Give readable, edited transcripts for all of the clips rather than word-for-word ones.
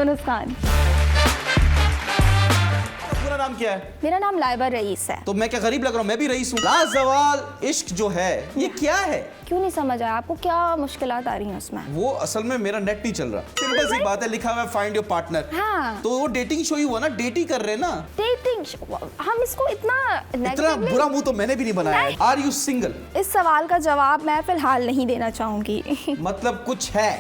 यूनुस खान। पूरा नाम क्या है? मेरा नाम लाइबा रईस है। तो मैं क्या गरीब लग रहा हूँ? मैं भी रईस हूँ। लाजवाल इश्क जो है ये क्या है? क्यों नहीं समझ आया आपको? क्या मुश्किलात आ रही हैं उसमें? वो असल में मेरा नेट नहीं चल रहा। सिंपल सी बात है, लिखा हुआ है फाइंड योर पार्टनर। हाँ। तो वो डेटिंग शो ही हुआ ना, डेट ही कर रहे हैं ना। डेटिंग, हम इसको इतना बुरा मुंह तो मैंने भी नहीं बनाया है। Are you single? इस सवाल का जवाब मैं फिलहाल नहीं देना चाहूंगी। मतलब कुछ है?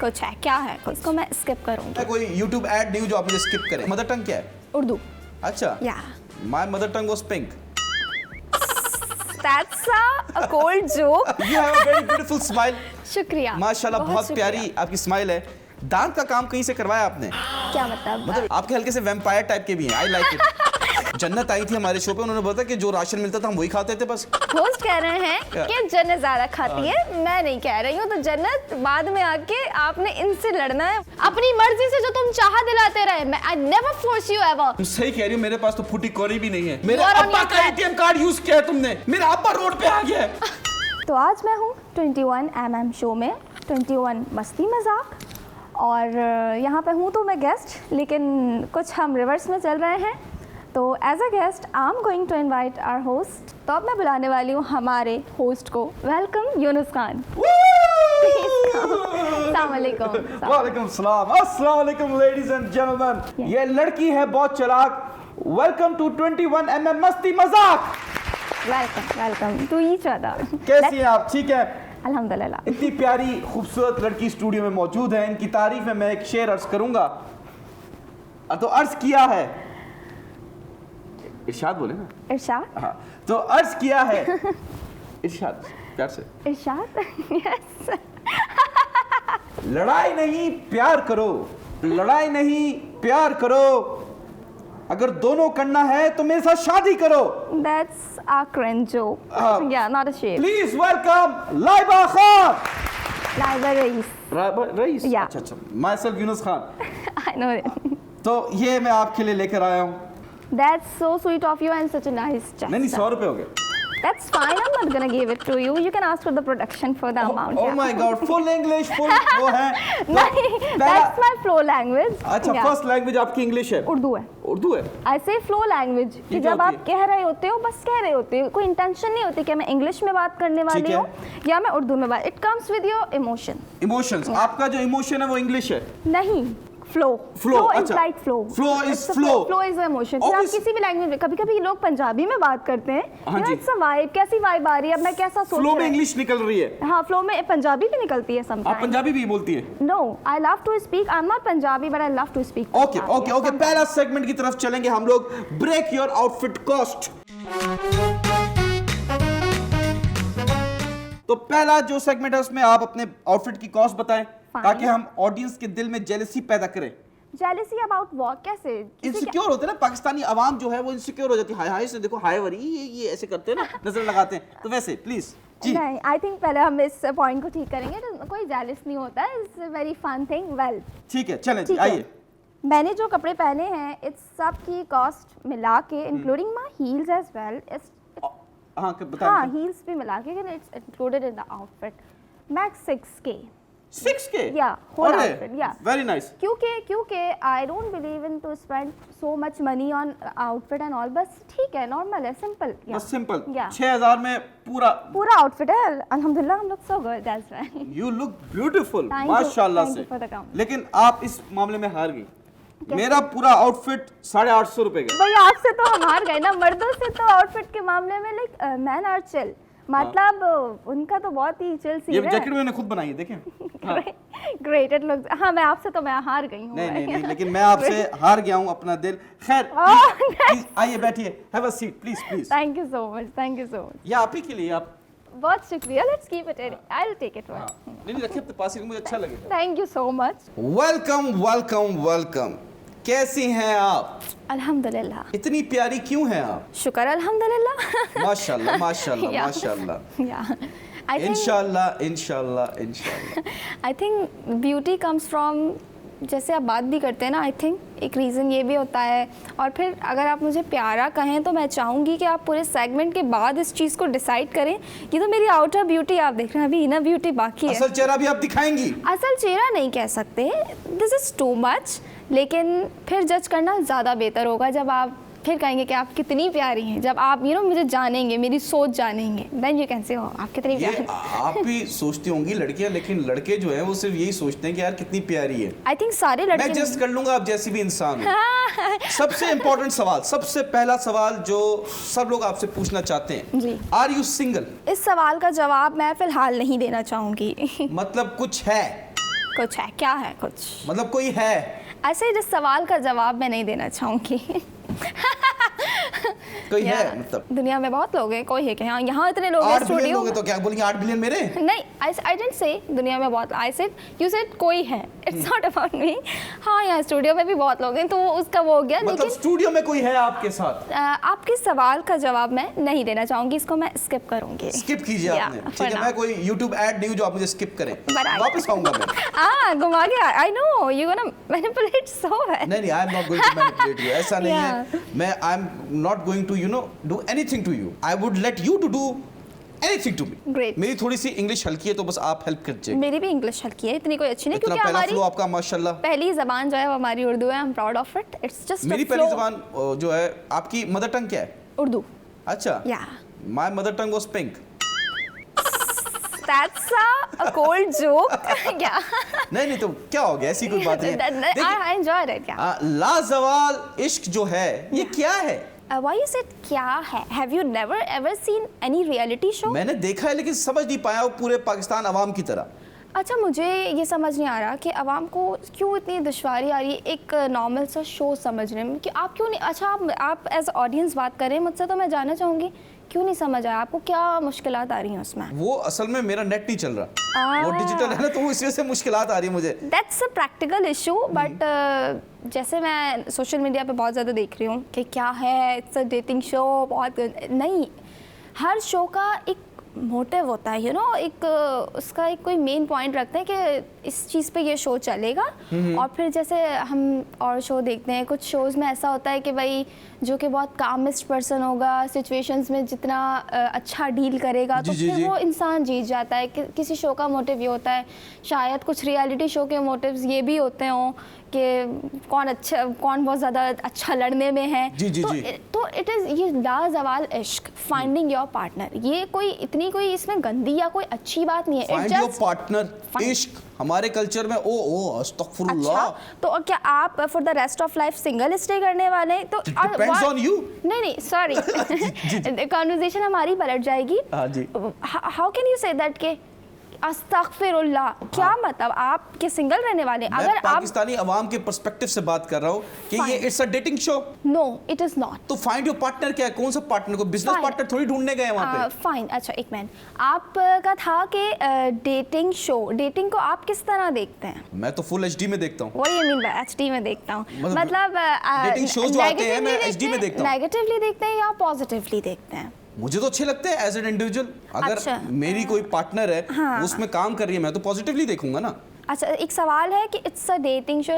कुछ है, क्या है? इसको मैं स्किप करूंगी। कोई यूट्यूब एड नहीं जो आप मुझे स्किप करें। मदर टंग क्या है? उर्दू। अच्छा। या my mother tongue was pink. That's a cold joke. You have a very beautiful smile. शुक्रिया। माशाल्लाह, बहुत प्यारी आपकी स्माइल है। दांत का काम कहीं से करवाया आपने? क्या मतलब आपके हल्के से वैम्पायर टाइप के भी हैं। I like it. जन्नत आई थी हमारे शो पे, उन्होंने बोला कि जो राशन मिलता था हम वही खाते थे बस। होस्ट कह रहे हैं कि जन्नत ज्यादा खाती है, मैं नहीं कह रही हूँ। तो जन्नत बाद में आके आपने इनसे लड़ना है अपनी मर्जी से, जो तुम चाह दिलाते रहे। मैं I never force you ever. तुम सही कह रही हो, मेरे पास तो फूटी कौड़ी भी नहीं है। मेरे You are on अब्बा your का एटीएम कार्ड यूज किया है तुमने। मेरा अब्बा रोड पे आ गया है। तो आज मैं हूँ 21mm शो में 21 मस्ती मजाक, और यहाँ पे हूँ तो मैं गेस्ट, लेकिन कुछ हम रिवर्स में चल रहे हैं। तो as a guest I am going to invite our host. तो अब मैं बुलाने वाली हूँ हमारे होस्ट को। वेलकम यूनुस खान। अस्सलाम वालेकुम। वालेकुम सलाम। अस्सलाम वालेकुम लेडीज एंड जेंटलमैन। ये लड़की है बहुत चालाक। वेलकम टू 21mm मस्ती मजाक। Welcome to each other. कैसी हैं आप? ठीक है अल्हम्दुलिल्लाह। इतनी प्यारी खूबसूरत लड़की स्टूडियो में मौजूद है। इनकी तारीफ में मैं एक शेर अर्ज करूंगा। तो अर्ज किया है, इरशाद बोले ना। इरशाद। हाँ, तो अर्ज किया है इरशाद, प्यार से। इरशाद। यस। लड़ाई नहीं प्यार करो, लड़ाई नहीं प्यार करो, अगर दोनों करना है तो मेरे साथ शादी करो। That's a cringe joke. Yeah, not a shame. Please welcome Laiba Khan. Laiba Raees. Raees? Yeah. अच्छा, my self Younus Khan. I know it. तो ये मैं आपके लिए लेकर आया हूँ। That's so sweet of you and such a nice gesture. नहीं 100 रुपए हो गए। That's fine. I'm not gonna give it to you. You can ask for the production for the amount. Oh my God, full English, full वो है। नहीं, that's my flow language. अच्छा, first language आपकी English है? उर्दू है। उर्दू है? I say flow language कि जब आप कह रहे होते हो, बस कह रहे होते हो, कोई इंटेंशन नहीं होती कि मैं इंग्लिश में बात करने वाली हूँ या मैं उर्दू में बात। It comes with your emotion. Emotions. आपका जो इमोशन है वो इंग्लिश है? नहीं, flow. Flow is like flow. Flow is flow. Flow is emotion. आप किसी भी लैंग्वेज में, कभी-कभी लोग पंजाबी में बात करते हैं, हाँ जी। It's a vibe. कैसी वाइब आ रही है, अब मैं कैसा सोच रहा हूं। फ्लो में इंग्लिश निकल रही है। हाँ, फ्लो में पंजाबी भी निकलती है समटाइम। आप पंजाबी भी बोलती है? No, I love to speak. I am not Punjabi but I love to speak. Okay, पहला सेगमेंट की तरफ चलेंगे हम लोग। Break your outfit cost. तो पहला जो सेगमेंट है उसमें आप अपने आउटफिट की कॉस्ट बताएं ताकि हम ऑडियंस के दिल में जेलसी पैदा करें। Jealousy about what? कैसे? इनसिक्योर होते हैं ना पाकिस्तानी आवाम जो है, वो इनसिक्योर हो जाती है। हाय से देखो, हाय वरी, ये ऐसे करते हैं ना, नजर लगाते हैं। तो वैसे प्लीज जी। नहीं, आई थिंक पहले हम इस पॉइंट को ठीक करेंगे। तो कोई जेलस नहीं होता है, it's a very fun thing. Well, ठीक है, चलें जी, आइए। मैंने जो कपड़े पहने हैं, इट्स सब की कॉस्ट मिला के, including my heels as well. हाँ, बताएं। हाँ, हील्स भी मिला के, it's included in the outfit. Max 6K। 6K? Yeah, whole outfit, yeah. Very nice. क्योंकि I don't believe in to spend so much money on outfit and all. बस ठीक है, नॉर्मल है, सिंपल। बस सिंपल। Yeah. 6000 में पूरा outfit है। अल्हम्दुलिल्लाह, हम लोग so good, that's right. You look beautiful, Thank you, माशाल्लाह thank से। you for the compliment. लेकिन आप इस मामले में हार गई। मेरा पूरा आउटफिट 850 रुपए का। भाई, आपसे तो हम हार गए ना। मर्दों से तो आउटफिट के मामले में लाइक मैन आर चिल। मतलब उनका तो बहुत ही चिल सीन है। ये जैकेट मैंने खुद बनाई है, देखें। Great, it looks. हाँ, मैं आपसे तो मैं हार गई हूँ। नहीं, लेकिन मैं आपसे हार गया हूँ अपना दिल। खैर, आइए बैठिए, have a seat please. Thank you so much. ये आप ही के लिए। आप बहुत शुक्रिया। Let's keep it. I will take it. नहीं रखिए अपने पास ही, मुझे अच्छा लगेगा। Thank you so much. Welcome. कैसी हैं आप? अल्हम्दुलिल्लाह। इतनी प्यारी क्यों हैं आप? शुक्र अल्हम्दुलिल्लाह। माशाल्लाह। Yeah. I think इंशाल्लाह। I think beauty comes from जैसे आप बात भी करते हैं ना, आई थिंक एक रीज़न ये भी होता है। और फिर अगर आप मुझे प्यारा कहें तो मैं चाहूँगी कि आप पूरे सेगमेंट के बाद इस चीज़ को डिसाइड करें। ये तो मेरी आउटर ब्यूटी आप देख रहे हैं, अभी इनर ब्यूटी बाकी है। असल चेहरा भी आप दिखाएंगी? असल चेहरा नहीं कह सकते, दिस इज़ टू मच, लेकिन फिर जज करना ज़्यादा बेहतर होगा जब आप फिर कहेंगे कि आप कितनी प्यारी हैं। जब आप मुझे जानेंगे, मेरी सोच जानेंगे, देन यू कैन से हो आप कितनी प्यारी। आप भी सोचती होंगी लड़कियां, लेकिन लड़के जो हैं वो सिर्फ यही सोचते हैं कि यार कितनी प्यारी है। आई थिंक सारे लड़के मैं जस्ट कर लूंगा आप जैसी भी इंसान हो। सबसे इंपॉर्टेंट सवाल, सबसे पहला सवाल जो सब लोग आपसे पूछना चाहते हैं जी, आर यू सिंगल? इस सवाल का जवाब मैं फिलहाल नहीं देना चाहूँगी। मतलब कुछ है? कुछ है, क्या है कुछ? मतलब कोई है? ऐसे इस सवाल का जवाब मैं नहीं देना चाहूँगी। कोई है मतलब? दुनिया में बहुत लोग हैं, कोई है कि हाँ यहाँ इतने लोग हैं 8 बिलियन स्टूडियो लोग हैं तो क्या बोलेंगे 8 बिलियन मेरे? नहीं, आई डिडंट से दुनिया में बहुत, आई सेड यू सेड कोई है, इट्स नॉट अबाउट मी। हाँ यहाँ स्टूडियो में भी बहुत लोग हैं तो उसका वो हो गया। मतलब लेकिन स्टूडियो में कोई है आपके साथ? आपके सवाल का जवाब मैं नहीं देना चाहूँगी, इसको मैं स्किप करूँगी। स्किप कीजिए आपने, ठीक है। मैं कोई YouTube ऐड नहीं हूँ जो आप मुझे स्किप करें, वापस आऊंगा मैं। घुमा के I know you gonna manipulate so well. नहीं, I am not going to manipulate you, ऐसा नहीं है। मैं I am not going to do anything to you, I would let you to do anything to me. Great. मेरी थोड़ी सी English हल्की है तो बस आप हेल्प कर दीजिए। मेरी भी इंग्लिश हल्की है, इतनी कोई अच्छी नहीं, क्योंकि पहला हमारी फ्लो आपका माशाल्लाह पहली जबान जो है वो हमारी उर्दू है। I am proud of it, it's just मेरी पहली जबान जो है, आपकी मदर टंग क्या है? उर्दू। अच्छा, या my mother tongue was pink. That's a cold joke. क्या? नहीं तो क्या हो गया, ऐसी कोई बात नहीं। I enjoyed it. क्या लाजवाल इश्क जो है ये क्या है? Why you said क्या है? Have you never ever seen any reality show? मैंने देखा है लेकिन समझ नहीं पाया वो पूरे पाकिस्तान अवाम की तरह। अच्छा, मुझे ये समझ नहीं आ रहा कि अवाम को क्यों इतनी दुश्वारी आ रही है एक नॉर्मल सा शो समझने में, कि आप क्यों नहीं। अच्छा, आप एज ऑडियंस बात करें मुझसे तो मैं जानना चाहूँगी क्यों नहीं समझ आया आपको, क्या मुश्किलात आ रही हैं उसमें? वो असल में मेरा नेट नहीं चल रहा, वो डिजिटल है ना, तो इस वजह से मुश्किलात आ रही है मुझे। That's a practical issue, but जैसे मैं सोशल मीडिया पे बहुत ज़्यादा देख रही हूँ कि क्या है, इट्स अ डेटिंग शो। बहुत नहीं, हर शो का एक मोटिव होता है, एक उसका एक कोई मेन पॉइंट रखते हैं कि इस चीज़ पे ये शो चलेगा। और फिर जैसे हम और शो देखते हैं, कुछ शोज़ में ऐसा होता है कि भाई जो कि बहुत कामिस्ट पर्सन होगा, सिचुएशंस में जितना अच्छा डील करेगा तो फिर वो इंसान जीत जाता है। किसी शो का मोटिव ये होता है, शायद कुछ रियलिटी शो के मोटिव्स ये भी होते हों कि कौन बहुत ज़्यादा अच्छा लड़ने में है। तो इट इज़ ये लाजवाल इश्क, फाइंडिंग योर पार्टनर। ये कोई इतनी कोई इसमें गंदी या कोई अच्छी बात नहीं है। फाइंड योर पार्टनर, इश्क हमारे कल्चर में अस्तगफुरुल्लाह। अच्छा, तो क्या आप for the rest of life single stay करने वाले हैं? तो डिपेंड्स ऑन यू। नहीं सॉरी, कन्वर्सेशन हमारी पलट जाएगी। How can you say that के अस्तगफिरुल्लाह, क्या मतलब आप के सिंगल रहने वाले? अगर आप पाकिस्तानी अवाम के पर्सपेक्टिव से बात कर रहा हूँ कि ये it's a dating show. No it is not. तो फाइंड योर पार्टनर क्या है? कौन सा पार्टनर? को बिजनेस पार्टनर थोड़ी ढूंढने गए वहाँ पे। फाइन, अच्छा एक मिनट, आपका था कि डेटिंग शो, डेटिंग को आप किस तरह देखते हैं? मैं तो फुल एचडी में देखता हूँ। What do you mean by HD में देखता हूँ? मतलब डेटिंग शोज जो आते हैं मैं एचडी में देखता हूँ। नेगेटिवली देखते हैं या पॉजिटिवली देखते हैं? मुझे तो अच्छे लगते हैं एज एन इंडिविजुअल। अगर मेरी कोई पार्टनर है, हाँ, उसमें काम कर रही है, मैं तो पॉजिटिवली देखूंगा ना। अच्छा, एक सवाल है कि it's a dating show,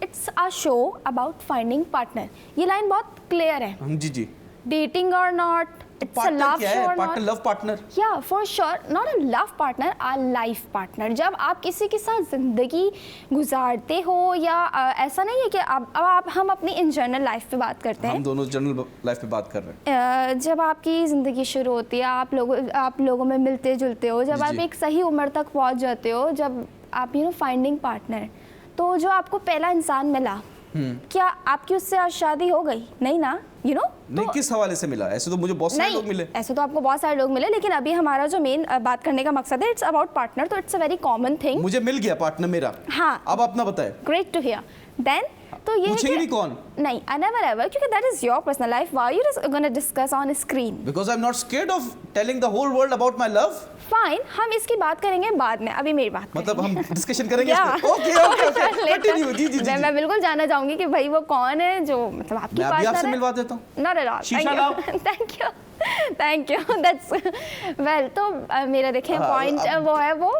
it's a show about finding partner. ये लाइन बहुत क्लियर है। जी। डेटिंग और not, it's a love show और पार्टनर, लव पार्टनर। या for sure, not a love partner, a life partner. जब आप किसी के साथ जिंदगी गुजारते हो, या ऐसा नहीं है कि अब हम अपनी इन जनरल लाइफ पे बात करते हैं, हम दोनों जनरल लाइफ पे बात कर रहे हैं। जब आपकी ज़िंदगी शुरू होती है, आप लोगों में मिलते जुलते हो, जब आप एक सही उम्र तक पहुंच जाते हो, जब आप फाइंडिंग पार्टनर, तो जो आपको पहला इंसान मिला, क्या आपकी उससे आज शादी हो गई? नहीं ना, नहीं, किस हवाले से मिला? ऐसे तो मुझे बहुत सारे लोग मिले। ऐसे तो आपको बहुत सारे लोग मिले, लेकिन अभी हमारा जो मेन बात करने का मकसद है, इट्स अबाउट पार्टनर, तो it's a very common thing. मुझे मिल गया पार्टनर मेरा। हाँ, अब अपना बताए। Great to here. देन तो ये पूछेंगे नहीं कौन? नहीं, I never ever, क्योंकि that is your personal life. Why are you just gonna discuss on screen? Because I'm not scared of telling the whole world about my love. Fine, हम इसकी बात करेंगे बाद में, अभी मेरी बात मतलब हम डिस्कशन करेंगे। Okay, continue. जी। मैं बिल्कुल जानना चाहूंगी कि भाई वो कौन है जो मतलब आपकी पार्टनर है। मैं भी आपसे मिलवा देता जाता हूँ। Not at all. शीशा लाओ। Thank you. Thank you. That's well. तो मेरा देखें पॉइंट वो है वो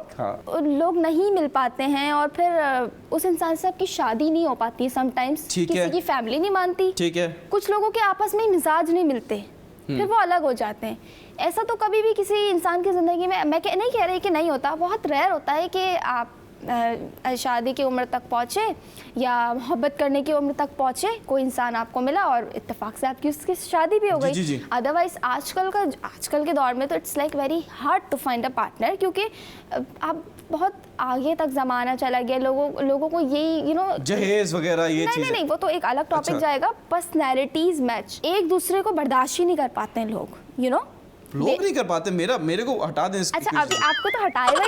लोग नहीं मिल पाते हैं और फिर उस इंसान से आपकी शादी नहीं हो पाती समटाइम्स, किसी की फैमिली नहीं मानती, ठीक है, कुछ लोगों के आपस में मिजाज नहीं मिलते, फिर वो अलग हो जाते हैं। ऐसा तो कभी भी किसी इंसान की ज़िंदगी में मैं नहीं कह रही कि नहीं होता, बहुत रेयर होता है कि आप शादी की उम्र तक पहुँचे या मोहब्बत करने की उम्र तक पहुँचे, कोई इंसान आपको मिला और इत्तेफाक से आपकी उसकी शादी भी हो गई। अदरवाइज आजकल के दौर में तो it's like very hard to find a partner, क्योंकि आप बहुत आगे तक ज़माना चला गया, लोगों को यही जहेज वगैरह ये चीज़ें। नहीं, वो तो एक अलग टॉपिक जाएगा। पर्सनैलिटीज मैच, एक दूसरे को बर्दाश्त ही नहीं कर पाते हैं लोग, लोग नहीं कर पाते। मेरे को हटा दें। अच्छा, अभी आपको तो हटाएगा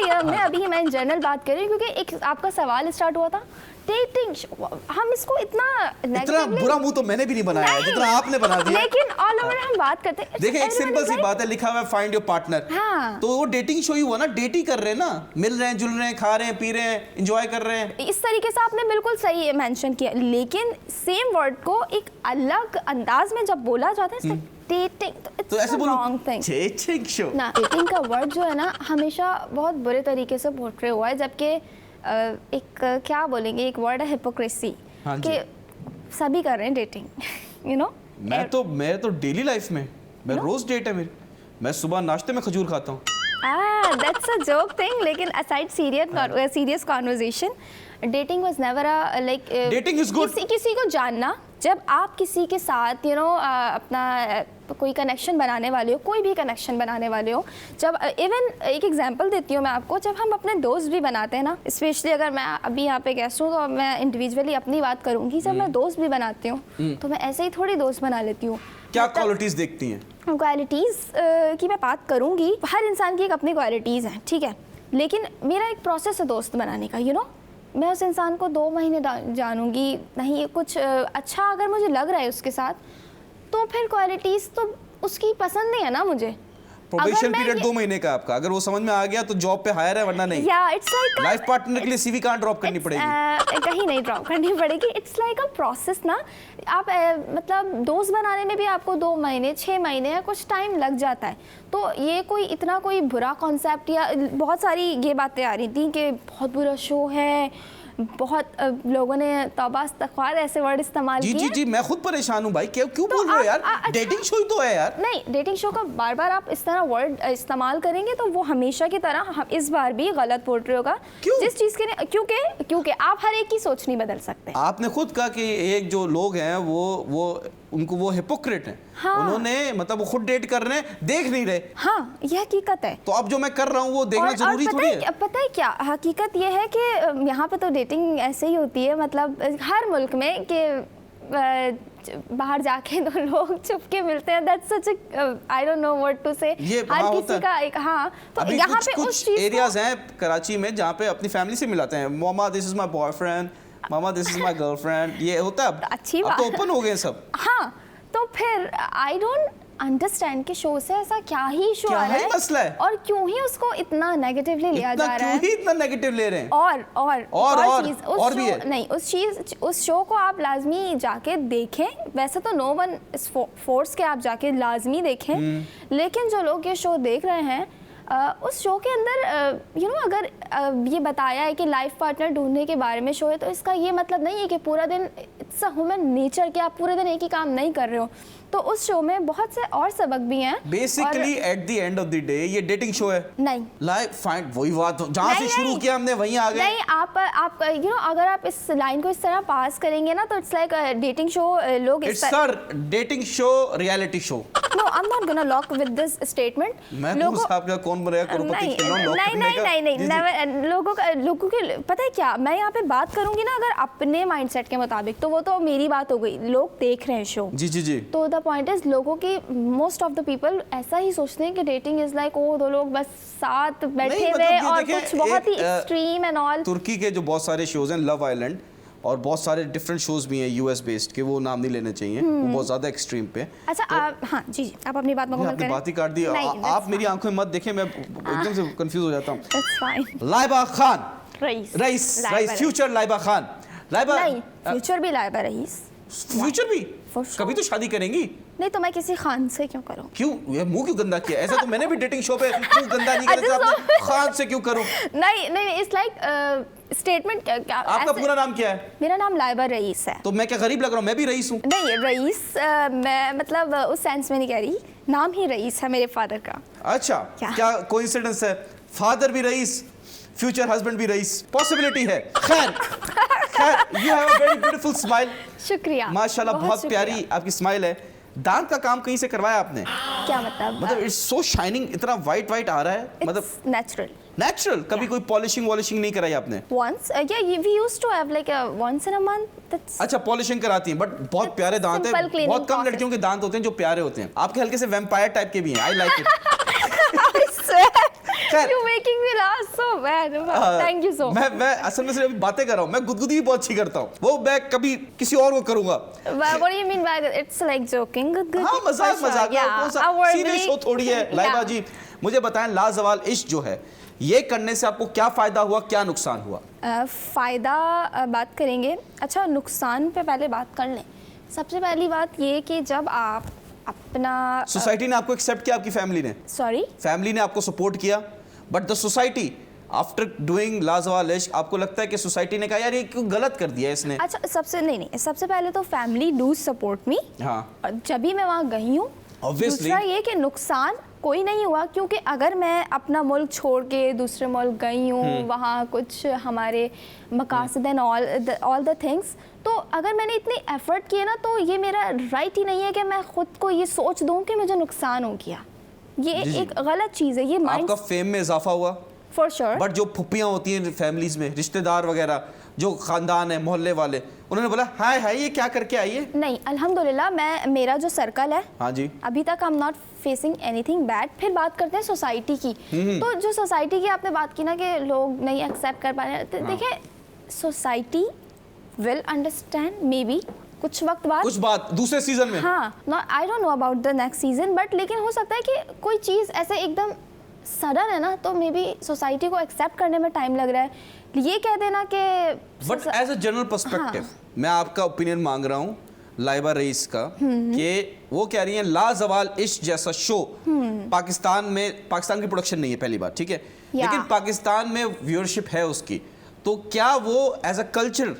ही, मैं इन जनरल बात कर रही हूँ, क्योंकि एक आपका सवाल स्टार्ट हुआ था डेटिंग। हम इसको इतना बुरा मुंह तो मैंने भी नहीं बनाया है जितना आपने बना दिया, लेकिन ऑल ओवर हम बात करते हैं। देखिए, एक सिंपल सी बात है, लिखा हुआ है फाइंड योर पार्टनर। हाँ, तो वो डेटिंग शो ही हुआ ना, डेट ही कर रहे हैं ना, मिल रहे हैं, जुल रहे हैं, खा रहे हैं, पी रहे हैं, एंजॉय कर रहे हैं। इस तरीके से आपने बिल्कुल सही मेंशन किया, लेकिन सेम वर्ड को एक अलग अंदाज में जब बोला जाता है डेटिंग, तो ऐसे बोलो रॉन्ग थिंग। डेटिंग शो ना, डेटिंग का वर्ड जो है ना हमेशा बहुत बुरे तरीके से पोर्ट्रे हुआ है, जबकि एक क्या बोलेंगे, एक वर्ड है हिपोक्रेसी, कि सभी कर रहे हैं डेटिंग, मैं तो डेली लाइफ में मैं रोज डेट है मेरी, मैं सुबह नाश्ते में खजूर खाता हूँ। That's a joke thing, लेकिन aside serious conversation, dating was never a like dating is good. किसी को जानना, जब आप किसी के साथ अपना कोई कनेक्शन बनाने वाले हो, कोई भी कनेक्शन बनाने वाले हो, जब इवन एक एग्जांपल देती हूँ मैं आपको, जब हम अपने दोस्त भी बनाते हैं ना, स्पेशली अगर मैं अभी यहाँ पे गेस्ट हूँ तो मैं इंडिविजुअली अपनी बात करूँगी, जब मैं दोस्त भी बनाती हूँ तो मैं ऐसे ही थोड़ी दोस्त बना लेती हूँ। क्या क्वालिटीज़ देखती हैं? क्वालिटीज़ की मैं बात करूँगी, हर इंसान की एक अपनी क्वालिटीज़ हैं, ठीक है, लेकिन मेरा एक प्रोसेस है दोस्त बनाने का, मैं उस इंसान को 2 महीने जानूंगी, नहीं कुछ अच्छा अगर मुझे लग रहा है उसके साथ, तो फिर क्वालिटीज़ तो उसकी पसंद नहीं है ना मुझे। प्रोबेशन पीरियड 2 महीने का आपका, अगर वो समझ में आ गया तो जॉब पे हायर है, वरना नहीं। या इट्स लाइक लाइफ पार्टनर के लिए सीवी कहाँ ड्रॉप करनी पड़ेगी? कहीं नहीं ड्रॉप करनी पड़ेगी। इट्स लाइक अ प्रोसेस ना, आप मतलब दोस्त बनाने में भी आपको 2 महीने 6 महीने या कुछ टाइम लग जाता है, तो ये कोई बुरा कॉन्सेप्ट, या बहुत सारी ये बातें आ रही थी कि बहुत बुरा शो है, बहुत लोगों ने तौबा इस्तग़फ़ार ऐसे वर्ड इस्तेमाल किए। जी, मैं खुद परेशान हूँ भाई, क्यों बोल रहे हो यार? डेटिंग शो ही तो है यार। नहीं, डेटिंग शो का बार बार आप इस तरह वर्ड इस्तेमाल करेंगे तो वो हमेशा की तरह इस बार भी गलत पोर्ट्रे होगा। जिस चीज़ के लिए, क्योंकि आप हर एक की सोच नहीं बदल सकते। आपने खुद कहा कि एक जो लोग हैं वो हिपोक्रेट हैं। हाँ। उन्होंने मतलब वो खुद डेट कर रहे हैं, देख नहीं रहे। हाँ, ये हकीकत है। तो अब जो मैं कर रहा हूँ वो देखना जरूरी थोड़ी है। पता है क्या हकीकत ये है कि यहाँ पे तो डेटिंग ऐसे ही होती है, मतलब हर मुल्क में, कि बाहर जाके तो लोग चुपके मिलते हैं। That's such a I don't know what to say। हर किसी का एक तो यहाँ पे कुछ एरियाज हैं कराची में जहाँ पे अपनी फैमिली से मिलाते हैं। Mama this is my boyfriend, mama this is my girlfriend, ये होता है। अच्छी बात, अब तो ओपन हो गए सब। हाँ, तो फिर आई डोंट अंडरस्टैंड कि शो से ऐसा क्या ही इशू आ रहा है, मसला है, और क्यों ही उसको इतना नेगेटिवली लिया जा रहा है, क्यों ही इतना नेगेटिव ले रहे हैं। और भी है। नहीं, उस शो को आप लाजमी जाके देखें। वैसे तो नो वन फोर्स के आप जाके लाजमी देखें, लेकिन जो लोग ये शो देख रहे हैं, उस शो के अंदर अगर ये बताया है कि लाइफ पार्टनर ढूंढने के बारे में शो है, तो इसका ये मतलब नहीं है कि पूरा दिन, इट्स अ ह्यूमन नेचर कि आप पूरे दिन एक ही काम नहीं कर रहे हो। तो उस शो में बहुत से और सबक भी हैं। Basically at the end of the day ये डेटिंग शो है। नहीं, लाइफ फाइंड वही बात जहाँ से शुरू किया हमने वहीं आ गए। नहीं, आप अगर आप इस लाइन को इस तरह पास करेंगे ना, तो इट्स लाइक डेटिंग शो लोग it's sir dating show reality show. No, I am not gonna lock with this statement. मैं लोगों आपका कौन बनेगा करोड़पति नहीं, लोगों के पता है क्या, मैं यहाँ पे बात करूंगी ना अगर अपने माइंडसेट के मुताबिक, तो वो तो मेरी बात हो गई। लोग देख रहे हैं शो, जी, तो द पॉइंट इज, लोगों की मोस्ट ऑफ द पीपल ऐसा ही सोचते हैं कि डेटिंग इज लाइक दो लोग बस साथ बैठे हुए और कुछ बहुत ही एक्सट्रीम एंड ऑल। तुर्की के जो बहुत सारे शोज हैं, लव आइलैंड और बहुत सारे डिफरेंट शोज भी हैं यूएस बेस्ड के, वो नाम नहीं लेने चाहिए, वो बहुत ज्यादा एक्सट्रीम पे। अच्छा, हाँ जी, आप अपनी बात मुकम्मल करें। बात ही काट दी। आप मेरी आंखों में मत देखें, मैं एकदम से कंफ्यूज हो जाता हूँ। That's fine। Laiba Khan, Raees, future Laiba Khan, नहीं, फ्यूचर भी लाइबा रईस, फ्यूचर भी for sure. कभी तो शादी करेंगी। नहीं तो मैं किसी खान से क्यों करूं? क्यों? ये मुंह क्यों गंदा किया? ऐसा तो मैंने भी डेटिंग शो पे मुंह गंदा नहीं किया था आपने। खान से क्यों करूं? नहीं, इट्स लाइक स्टेटमेंट क्या आपका पूरा नाम क्या है? मेरा नाम लाइबा रईस है। तो मैं क्या गरीब लग रहा हूँ? मैं भी रईस हूँ। नहीं, रईस मैं मतलब उस सेंस में नहीं कह रही, नाम ही रईस है मेरे फादर का। अच्छा, क्या कोइंसिडेंस है? फादर भी रईस, फ्यूचर हस्बैंड भी रईस, पॉसिबिलिटी है। खैर, you have a very beautiful smile. शुक्रिया माशाल्लाह, बहुत प्यारी आपकी स्माइल है। दांत का काम कहीं से करवाया आपने? क्या मतलब इट्स सो शाइनिंग, इतना वाइट आ रहा है, मतलब नेचुरल। कभी कोई पॉलिशिंग वॉलिशिंग नहीं कराई आपने? once yeah we used to have like once in a month that's अच्छा, पॉलिशिंग कराती हैं, बट बहुत प्यारे दांत हैं। बहुत कम लड़कियों के दांत होते हैं जो प्यारे होते हैं। आपके हल्के से वैम्पायर टाइप के भी हैं। I like it. you making me laugh so bad thank you so much। मैं असल में सिर्फ अभी बातें कर रहा हूँ। मैं गुदगुदी भी बहुत अच्छी करता हूँ, वो मैं कभी किसी और को करूंगा। what do you mean by that? It's like joking। हाँ, मजाक सीधे शो थोड़ी है। लाइबा जी, मुझे बताएं, लाजवाल इश्क जो है, ये करने से आपको क्या फायदा हुआ, क्या नुकसान हुआ? फायदा बात करेंगे। अच्छा, नुकसान पे पहले बात कर लें। सबसे पहली बात ये कि जब आप अपना सोसाइटी ने आपको एक्सेप्ट किया, आपकी फैमिली ने? सॉरी, फैमिली ने आपको सपोर्ट किया, but the society after doing Lajwal Ishq, आपको लगता है कि सोसाइटी ने कहा यार ये क्यों गलत कर दिया इसने? अच्छा, सबसे पहले तो फैमिली डू सपोर्ट मी। हाँ, जब भी मैं वहाँ गई हूँ। दूसरा ये कि नुकसान कोई नहीं हुआ, क्योंकि अगर मैं अपना मुल्क छोड़ के दूसरे मुल्क गई हूँ, वहाँ कुछ हमारे मकासद एंड ऑल द थिंग्स, तो अगर मैंने इतनी एफर्ट किए ना, तो ये मेरा राइट ही नहीं है कि मैं खुद को ये सोच दूँ कि मुझे नुकसान हो गया। ये एक गलत चीज़ है। ये आपका फेम में इजाफा हुआ फॉर श्योर। बट जो फुप्पियाँ होती हैं फैमिलीज में, रिश्तेदार वगैरह, जो खानदान है, मोहल्ले वाले, उन्होंने बोला हाय ये क्या करके आई है? नहीं, अल्हम्दुलिल्लाह, मेरा जो सर्कल है, हाँ जी, अभी तक आई am not facing anything bad. फिर बात करते हैं सोसाइटी की। तो जो सोसाइटी की आपने बात की ना कि लोग नहीं एक्सेप्ट कर पा रहे, देखिए society will understand may be कुछ वक्त बाद, कुछ बात दूसरे सीजन में। हाँ, I don't know about the next season, but लेकिन हो सकता है कि कोई चीज़ ऐसे एकदम सडन है ना, तो मे बी सोसाइटी को एक्सेप्ट करने में टाइम लग रहा है। ये कह देना कि but as a general perspective मैं आपका ओपिनियन मांग रहा हूँ लाइबा रईस का, कि वो कह रही हैं लाजवाल इश्क जैसा शो पाकिस्तान की प्रोडक्शन नहीं है, पहली बात, ठीक है, लेकिन पाकिस्तान में व्यूअरशिप है उसकी, तो क्या वो एज अ कल्चर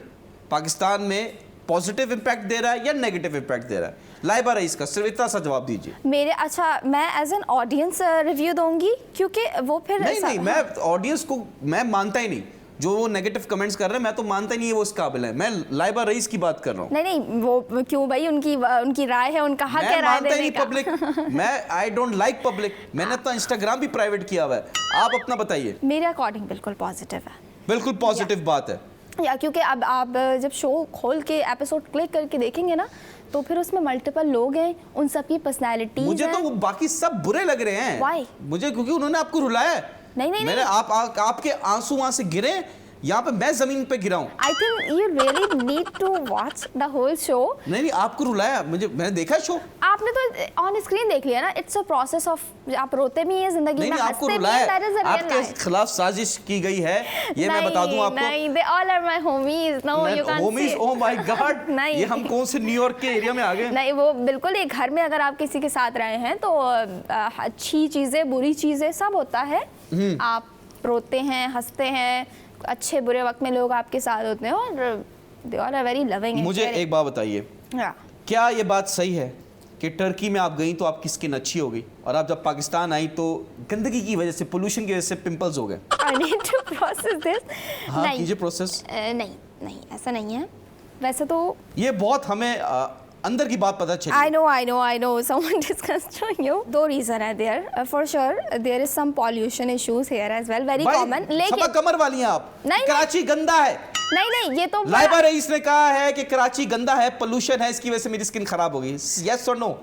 पाकिस्तान में पॉजिटिव इम्पैक्ट दे रहा है या नेगेटिव इम्पैक्ट दे रहा है? लाइबा रईस का सिर्फ इतना सा जवाब दीजिए। अच्छा, मैं एज एन ऑडियंस रिव्यू दूंगी, क्योंकि वो फिर नहीं, मैं ऑडियंस को मैं मानता ही नहीं, जो वो नेगेटिव कमेंट्स कर रहे हैं, मैं तो मानता ही नहीं है वो इस काबिल है। मैं लाइबा रईस की बात कर रहा हूँ। नहीं, वो क्यों भाई, उनकी राय है, उनका हक है राय देने का। पब्लिक मैं आई डोंट लाइक पब्लिक। मैंने तो इंस्टाग्राम भी प्राइवेट किया हुआ है। आप अपना बताइए। मेरे अकॉर्डिंग बिल्कुल पॉजिटिव है। बिल्कुल पॉजिटिव बात है या क्योंकि अब आप जब शो खोल के एपिसोड क्लिक करके देखेंगे ना, तो फिर उसमें मल्टीपल लोग हैं, उन सब की पर्सनैलिटीज। मुझे तो वो बाकी सब बुरे लग रहे हैं। Why? मुझे क्योंकि उन्होंने आपको रुलाया। नहीं, आपके आंसू वहां से गिरे, यहाँ पे मैं जमीन पे गिरा हूँ। I think you really need to watch the whole show। नहीं, आपको रुलाया, मैंने देखा शो। आपने तो ऑन स्क्रीन देख लिया ना, इट्स अ प्रोसेस ऑफ, आप रोते भी हैं जिंदगी में, आपको रुलाया, आपके खिलाफ साजिश की गई है, ये मैं बता दूं आपको। नहीं, they all are my homies। No, you can't homies, say। oh my God, ये हम कौन से न्यूयॉर्क के एरिया में आ गए? नहीं, वो बिल्कुल एक घर में अगर आप किसी के साथ रहे हैं तो अच्छी चीजें, बुरी चीजें सब होता है। आप रोते हैं, हंसते हैं, अच्छे बुरे वक्त में लोग आपके साथ होते हैं, और they all are very loving। मुझे एक बात बताइए, क्या ये बात सही है कि टर्की में आप गई तो आपकी स्किन अच्छी हो गई, और आप जब पाकिस्तान आई तो गंदगी की वजह से, पोल्यूशन की वजह से पिंपल्स हो गए? I need to process this। हाँ, कीजिए प्रोसेस। नहीं, ऐसा नहीं है। वैसे तो ये बहुत हमें अंदर की बात पता चली। I know someone discussed to you। दो रीजन है there। For sure there is some pollution issues here as well, very common। लेकिन सबा कमर वाली हैं आप। नहीं, कराची गंदा है। नहीं, ये तो लाइबा रईस ने कहा है कि कराची गंदा है, पोल्यूशन है, इसकी वजह से मेरी स्किन खराब हो गई। यस और नो?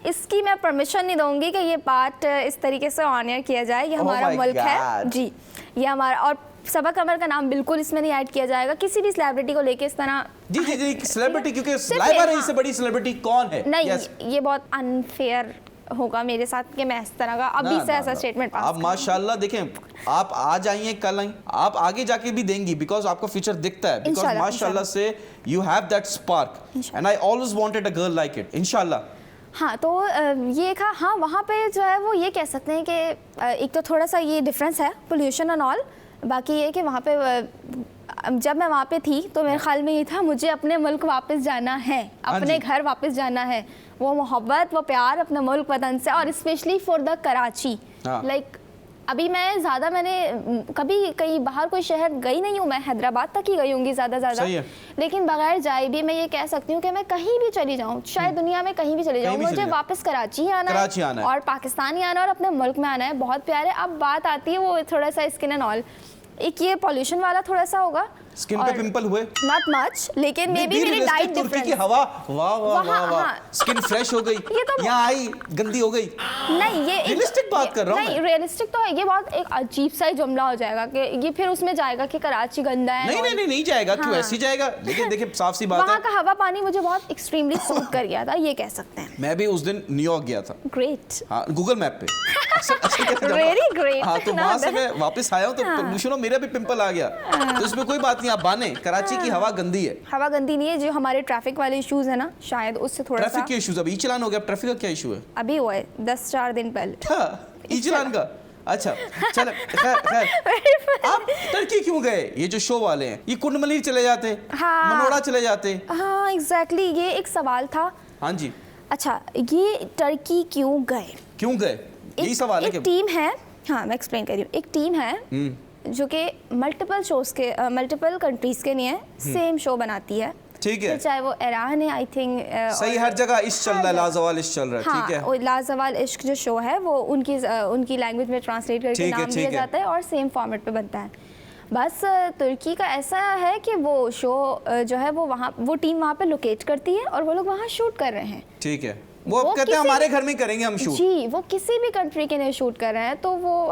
इसकी मैं परमिशन नहीं दूंगी कि ये पार्ट इस तरीके से ऑन एयर किया जाए। ये हमारा मुल्क है जी, ये हमारा, और सबा कमर का नाम बिल्कुल इसमें नहीं ऐड किया जाएगा किसी भी सेलिब्रिटी को लेके इस तरह। जी, सेलिब्रिटी, क्योंकि लाइबा रईस से बड़ी सेलिब्रिटी कौन है? नहीं, ये बहुत अनफेयर होगा मेरे साथ कि मैं इस तरह का अभी ना, से ना, ऐसा ना। स्टेटमेंट पास आप माशाल्लाह देखें, आप आज आई हैं कल आई, आप आगे जाके भी देंगी बिकॉज आपका फ्यूचर दिखता है, बिकॉज इंशाल्लाह, माशाल्लाह से you have that spark and I always wanted a girl like it इंशाल्लाह। हाँ, तो ये था, हाँ वहाँ पे जो है वो ये कह सकते हैं कि एक तो थोड़ा सा ये डिफरेंस है पोल्यूशन एंड ऑल, बाकी ये कि वहाँ पे जब मैं वहाँ पे थी तो मेरे ख्याल में ये था मुझे अपने मुल्क वापस जाना है, अपने घर वापस जाना है, वो मोहब्बत वो प्यार अपने मुल्क वतन से, और specially for the Karachi. Like अभी मैं ज़्यादा मैंने कभी कहीं बाहर कोई शहर गई नहीं हूँ, मैं हैदराबाद तक ही गई होंगी ज़्यादा, लेकिन बगैर जाए भी मैं ये कह सकती हूँ कि मैं कहीं भी चली जाऊँ, शायद दुनिया में कहीं भी चली जाऊँ, मुझे वापस कराची ही आना है और पाकिस्तान ही आना और अपने मुल्क में आना है। बहुत प्यारे। अब बात आती है वो थोड़ा सा स्किन एंड ऑल, एक ये पॉल्यूशन वाला थोड़ा सा होगा, स्किन पे पिंपल हुए नॉट मच, लेकिन मे बी मेरी डाइट तुर्की की हवा, वाह वाह वाह वाह, स्किन फ्रेश हो गई, यहाँ आई गंदी हो गई। नहीं, ये रियलिस्टिक बात कर रहा हूँ, नहीं रियलिस्टिक तो है, ये बहुत एक अजीब सा जुमला हो जाएगा कि ये फिर उसमें जाएगा कि कराची गंदा है। नहीं नहीं नहीं, नहीं जाएगा, क्यों ऐसी जाएगा, लेकिन देखिए साफ सी बात है, वहाँ का हवा पानी मुझे बहुत एक्सट्रीमली सूट कर गया था, ये कह सकते हैं। मैं भी उस दिन न्यूयॉर्क गया था। ग्रेट। हाँ, गूगल मैप पे वेरी ग्रेट। हाँ, तो वहाँ से मैं वापस आया हूँ तो पोल्यूशन, मेरा भी पिंपल आ गया, तो इसमें कोई बात नहीं, आप बाने, कराची की हवा गंदी है। हवा गंदी नहीं है, जो हमारे ट्रैफिक वाले इश्यूज है ना, शायद उससे थोड़ा सा। ट्रैफिक के इश्यूज अभी चलान हो गया, ट्रैफिक का क्या इशू है? अभी हुआ है 10-4 दिन पहले। ई चलान का? अच्छा चल, खैर आप टर्की क्यों गए? ये जो शो वाले हैं ये कुंडमलीर चले जाते, हाँ, मनोड़ा चले जाते। हाँ एग्जैक्टली, ये एक सवाल था। हाँ जी। अच्छा, ये टर्की क्यों गए? क्यों गए, यही सवाल है। एक टीम है, हाँ मैं एक्सप्लेन कर रही हूँ, एक टीम है जो कि मल्टीपल शोज के मल्टीपल कंट्रीज के लिए सेम शो बनाती है, ठीक है, चाहे वो ईरान है, आई थिंक सही, हर जगह इश्क चल रहा है, लाजवाल इश्क चल रहा है, हाँ, ठीक है। और लाजवाल इश्क जो शो है वो उनकी लैंग्वेज में ट्रांसलेट करके नाम दिया जाता है और सेम फॉर्मेट पे बनता है। बस तुर्की का ऐसा है कि वो शो जो है वो वहाँ, वो टीम वहाँ पे लोकेट करती है और वो लोग वहाँ शूट कर रहे हैं, ठीक है। वो अब कहते हैं हमारे घर में करेंगे हम शूट। जी, वो किसी भी कंट्री के लिए शूट कर रहे हैं, तो वो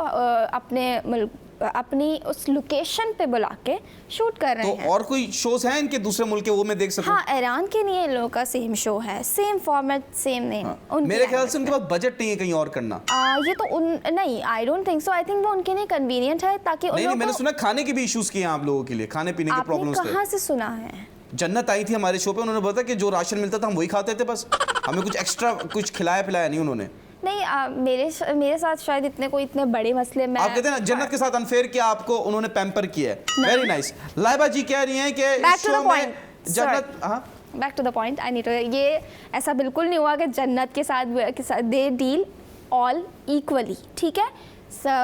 अपनी उस लोकेशन पे बुला के शूट कर रहे हैं। तो और कोई शोज हैं इनके दूसरे मुल्क के, वो मैं देख सकूं? हाँ, ईरान के लिए इन लोगों का सेम शो है, सेम फॉर्मेट, सेम नेम। मेरे ख्याल से उनके पास बजट नहीं है कहीं और करना। ये तो नहीं, I don't think so, I think वो उनके लिए कन्वीनियंट है, ताकि नहीं, मैंने सुना खाने के भी इश्यूज किए हैं आप लोगों के लिए, खाने पीने के प्रॉब्लम्स थे। कहाँ से सुना है? जन्नत आई थी हमारे शो पे, उन्होंने बताया कि जो राशन मिलता था हम वही खाते थे, बस हमें कुछ एक्स्ट्रा कुछ खिलाया पिलाया नहीं उन्होंने। नहीं, मेरे साथ शायद इतने बड़े मसले में। आप कहते हैं ना जन्नत के साथ अनफेयर किया, आपको उन्होंने पैम्पर किया है। Very nice. लाइबा जी कह रही हैं कि शो में जन्नत, हाँ back to the point, I need to, ये ऐसा बिल्कुल नहीं हुआ कि जन्नत के साथ दे डील ऑल इक्वली, ठीक है।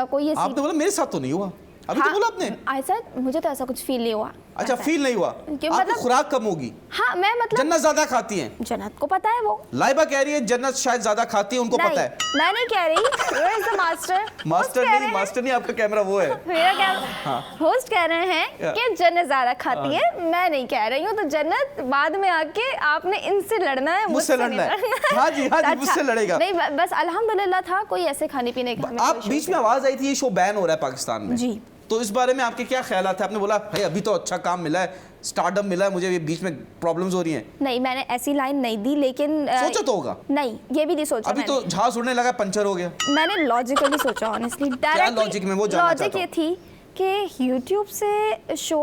कोई ये आपने बोला मेरे साथ तो नहीं हुआ, अभी तो बोला आपने। ऐसा मुझे तो ऐसा कुछ फील नहीं हुआ। अच्छा, फील नहीं हुआ, आपकी मतलब खुराक कम होगी। हाँ, मैं मतलब जन्नत ज्यादा खाती हैं, जन्नत को पता है। वो लाइबा कह रही है जन्नत शायद ज्यादा खाती है, उनको पता है। मैं नहीं कह रही, Where is the master? Master नहीं, आपका कैमरा वो है, मेरा कैमरा। होस्ट कह रहे हैं कि जन्नत ज्यादा खाती है, मैं नहीं कह रही हूँ। तो जन्नत बाद में आके आपने इनसे लड़ना है, मुझसे लड़ना है। हाँ जी, मुझसे लड़ेगा। नहीं, बस अल्हम्दुलिल्लाह था, कोई ऐसे खाने पीने का। आप बीच में आवाज आई थी ये शो बैन हो रहा है पाकिस्तान में जी, तो इस बारे में आपके क्या ख्यालात है? आपने बोला भाई अभी तो अच्छा काम मिला है, स्टार्टअप मिला है मुझे, ये बीच में प्रॉब्लम्स हो रही हैं। नहीं, मैंने ऐसी लाइन नहीं दी, लेकिन सोचा तो होगा। नहीं, ये भी नहीं सोचा अभी तो जहाज उड़ने लगा, पंचर हो गया। मैंने लॉजिकली सोचा, ऑनेस्टली। क्या लॉजिक में वो जानना चाहता हूं। लॉजिक ये थी कि YouTube से शो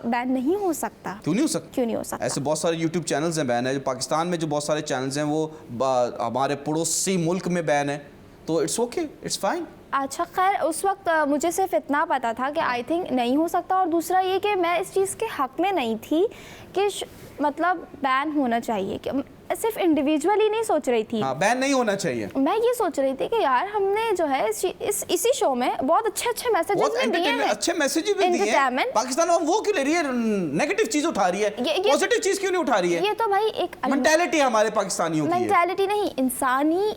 बैन नहीं हो सकता। क्यों नहीं हो सकता? क्यों नहीं हो सकता? ऐसे बहुत सारे YouTube चैनल्स हैं बैन है, जो पाकिस्तान में जो बहुत सारे चैनल्स हैं वो हमारे पड़ोसी मुल्क में बैन है, तो इट्स ओके, इट्स फाइन। अच्छा, खैर उस वक्त मुझे सिर्फ इतना पता था कि आई थिंक नहीं हो सकता, और दूसरा ये कि मैं इस चीज़ के हक में नहीं थी कि मतलब बैन होना चाहिए, कि सिर्फ इंडिविजुअली नहीं सोच रही थी। हाँ, बैन नहीं होना चाहिए। मैं ये सोच रही थी कि यार हमने जो है इसी शो में बहुत अच्छे मैसेजेस दिए हैं, अच्छे मैसेजेस भी दिए हैं। पाकिस्तान वो क्यों ले रही है, नेगेटिव चीज उठा रही है, पॉजिटिव चीज क्यों नहीं उठा रही है? ये तो भाई एक मेंटालिटी हमारे पाकिस्तानियों की है। मेंटालिटी नहीं, इंसानी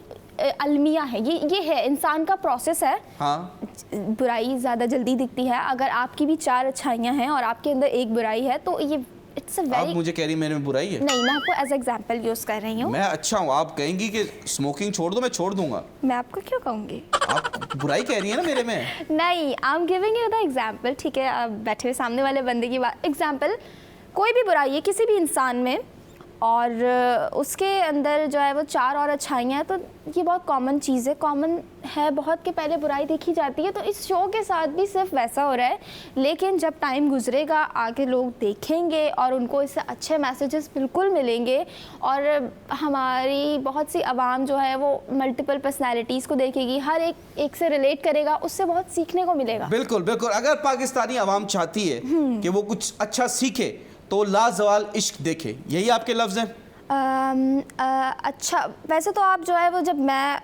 अलमिया है, ये है, इंसान का प्रोसेस है। हाँ, बुराई ज़्यादा जल्दी दिखती है। अगर आपकी भी 4 अच्छाइयाँ हैं और आपके अंदर एक बुराई है, तो ये इट्स अ वेरी। आप मुझे कह रही मेरे में बुराई है? नहीं, मैं आपको एज एग्जांपल यूज़ कर रही हूँ। मैं अच्छा हूँ, आप कहेंगी कि स्मोकिंग छोड़ दो, मैं छोड़ दूंगा। मैं आपको क्यों कहूँगी? आप बुराई कह रही है ना मेरे में। नहीं, I am giving you the example, ठीक है। बैठे हुए सामने वाले बंदे की बात एग्जांपल, कोई भी बुराई है किसी भी इंसान में, और उसके अंदर जो है वो 4 और अच्छाइयाँ हैं। तो ये बहुत कॉमन चीज़ है, कॉमन है बहुत, कि पहले बुराई देखी जाती है। तो इस शो के साथ भी सिर्फ वैसा हो रहा है, लेकिन जब टाइम गुजरेगा आगे लोग देखेंगे और उनको इससे अच्छे मैसेजेस बिल्कुल मिलेंगे, और हमारी बहुत सी आवाम जो है वो मल्टीपल पर्सनैलिटीज़ को देखेगी, हर एक से रिलेट करेगा, उससे बहुत सीखने को मिलेगा। बिल्कुल बिल्कुल। अगर पाकिस्तानी आवाम चाहती है कि वो कुछ अच्छा सीखे तो लाजवाल इश्क देखे, यही आपके लफ्ज़ हैं? अच्छा, वैसे तो आप जो है वो जब मैं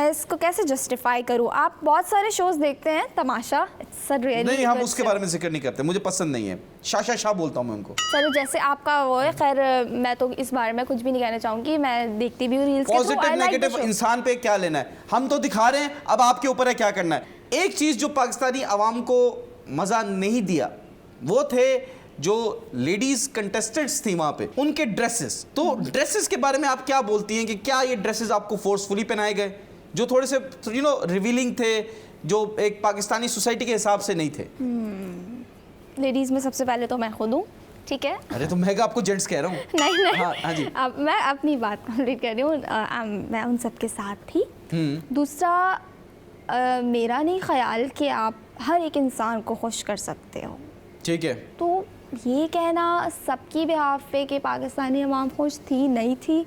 इसको कैसे जस्टिफाई करूँ, आप बहुत सारे शोज देखते हैं, तमाशा, इट्स अ रियली नहीं, हम उसके बारे में जिक्र नहीं करते, मुझे पसंद नहीं है। शाह बोलता हूँ मैं उनको। चलो, जैसे आपका वो है, खैर मैं तो इस बारे में कुछ भी नहीं कहना चाहूँगी, मैं देखती भी हूँ रील्स के। पॉजिटिव नेगेटिव इंसान पे क्या लेना है, हम तो दिखा रहे हैं, अब आपके ऊपर है क्या करना है। एक चीज़ जो पाकिस्तानी आवाम को मज़ा नहीं दिया वो थे जो लेडीज कंटेस्टेंट्स थी वहां पे, उनके ड्रेसेस। तो ड्रेसेस के बारे में आप क्या बोलती हैं कि क्या ये ड्रेसेस आपको फोर्सफुली पहनाए गए, जो थोड़े से रिवीलिंग थे, जो एक पाकिस्तानी सोसाइटी के हिसाब से नहीं थे? लेडीज में सबसे पहले तो मैं खुद हूँ, ठीक है। अरे तो मैं आपको जेंट्स कह रहा हूँ। नहीं हाँ जी। अब मैं अपनी बात कंप्लीट कर रही हूँ। मैं उन सब के साथ थी। दूसरा, मेरा नहीं ख्याल कि आप हर एक इंसान को खुश कर सकते हो, ठीक है। तो ये कहना सबकी बिहाफ पे कि पाकिस्तानी अवाम खुश थी नहीं थी,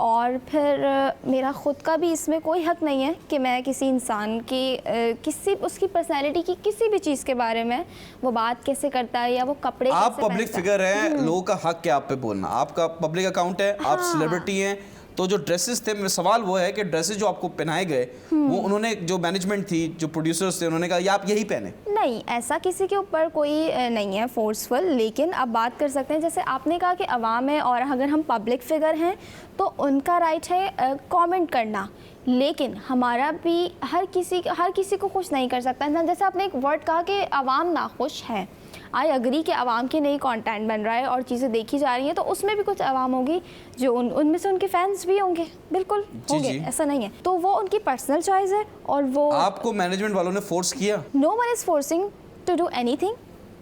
और फिर मेरा ख़ुद का भी इसमें कोई हक़ नहीं है कि मैं किसी इंसान की किसी उसकी पर्सनैलिटी की किसी भी चीज़ के बारे में, वो बात कैसे करता है या वो कपड़े आप कैसे पब्लिक पहनता है। फिगर हैं, लोगों का हक है आप पे बोलना, आपका पब्लिक अकाउंट है, आप सेलिब्रिटी हैं। तो जो ड्रेसेस थे, मेरा सवाल वो है कि ड्रेसेस जो आपको पहनाए गए वो उन्होंने, जो मैनेजमेंट थी, जो प्रोड्यूसर्स थे, उन्होंने कहा ये आप यही पहने? नहीं, ऐसा किसी के ऊपर कोई नहीं है फोर्सफुल, लेकिन अब बात कर सकते हैं, जैसे आपने कहा कि अवाम है और अगर हम पब्लिक फिगर हैं तो उनका राइट है कमेंट करना, लेकिन हमारा भी हर किसी को खुश नहीं कर सकता ना। जैसे आपने एक वर्ड कहा कि अवाम नाखुश है, आई अग्री कि अवाम की नई कंटेंट बन रहा है और चीज़ें देखी जा रही हैं, तो उसमें भी कुछ अवाम होगी जो उनमें से उनके फैंस भी होंगे, बिल्कुल होंगे, ऐसा नहीं है। तो वो उनकी पर्सनल चॉइस है, और वो आपको मैनेजमेंट वालों ने फोर्स किया? No one is forcing to do anything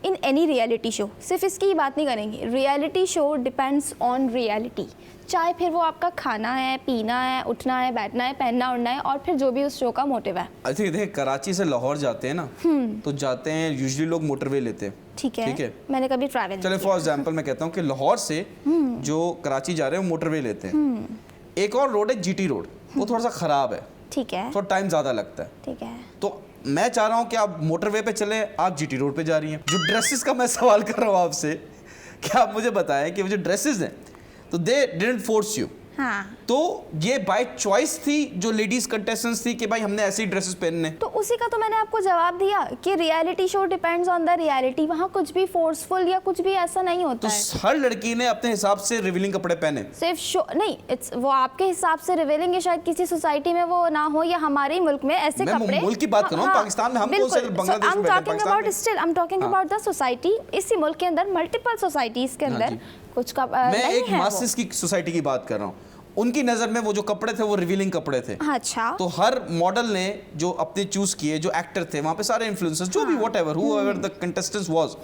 in any reality show. सिर्फ इसकी ही बात नहीं करेंगे, reality show depends on reality, चाहे फिर वो आपका खाना है, पीना है, उठना है, बैठना है, पहनना उड़ना है, और फिर जो भी उस शो का मोटिव है। अच्छा देखिए, कराची से लाहौर जाते हैं ना, तो जाते हैं यूजुअली लोग मोटरवे लेते हैं, ठीक है। मैंने कभी ट्रैवल चले फॉर एग्जांपल मैं कहता हूँ कि लाहौर से जो कराची जा रहे हैं मोटरवे लेते हैं। एक और रोड है जीटी रोड, वो थोड़ा सा ख़राब है, ठीक है, थोड़ा टाइम ज़्यादा लगता है, ठीक है। तो मैं चाह रहा हूँ कि आप मोटरवे पे चले, आप जीटी रोड पे जा रही हैं। जो ड्रेसेस का मैं सवाल कर रहा हूँ आपसे, कि आप मुझे बताएं कि वो जो ड्रेसेस हैं, तो दे डिडंट फोर्स यू, हाँ, तो ये बाय चॉइस थी जो लेडीज कंटेस्टेंट्स थी कि भाई हमने ऐसी ड्रेसेस पहनने? तो उसी का तो मैंने आपको जवाब दिया कि reality show depends on the reality, वहाँ कुछ भी फोर्सफुल या कुछ भी ऐसा नहीं होता तो है। हर लड़की ने अपने हिसाब से रिवीलिंग कपड़े पहने? सिर्फ शो नहीं, इट्स वो आपके हिसाब से रिवीलिंग है, शायद किसी सोसाइटी में वो ना हो, या हमारे मुल्क में ऐसे कपड़े। मुल्क की बात कर रहा हूँ, पाकिस्तान में हम कौन से बांग्लादेश में बैठे, पाकिस्तान में। Still I am talking about the society, इसी मुल्क के अंदर मल्टीपल सोसाइटीज के अंदर कुछ का मैं एक मास्टर्स की सोसाइटी की बात कर रहा हूँ, उनकी नज़र में वो जो कपड़े थे वो रिवीलिंग कपड़े थे। अच्छा, तो हर मॉडल ने जो अपने चूज किए, जो एक्टर थे वहाँ पे, सारे इन्फ्लुएंसर्स, जो भी whatever whoever the contestants was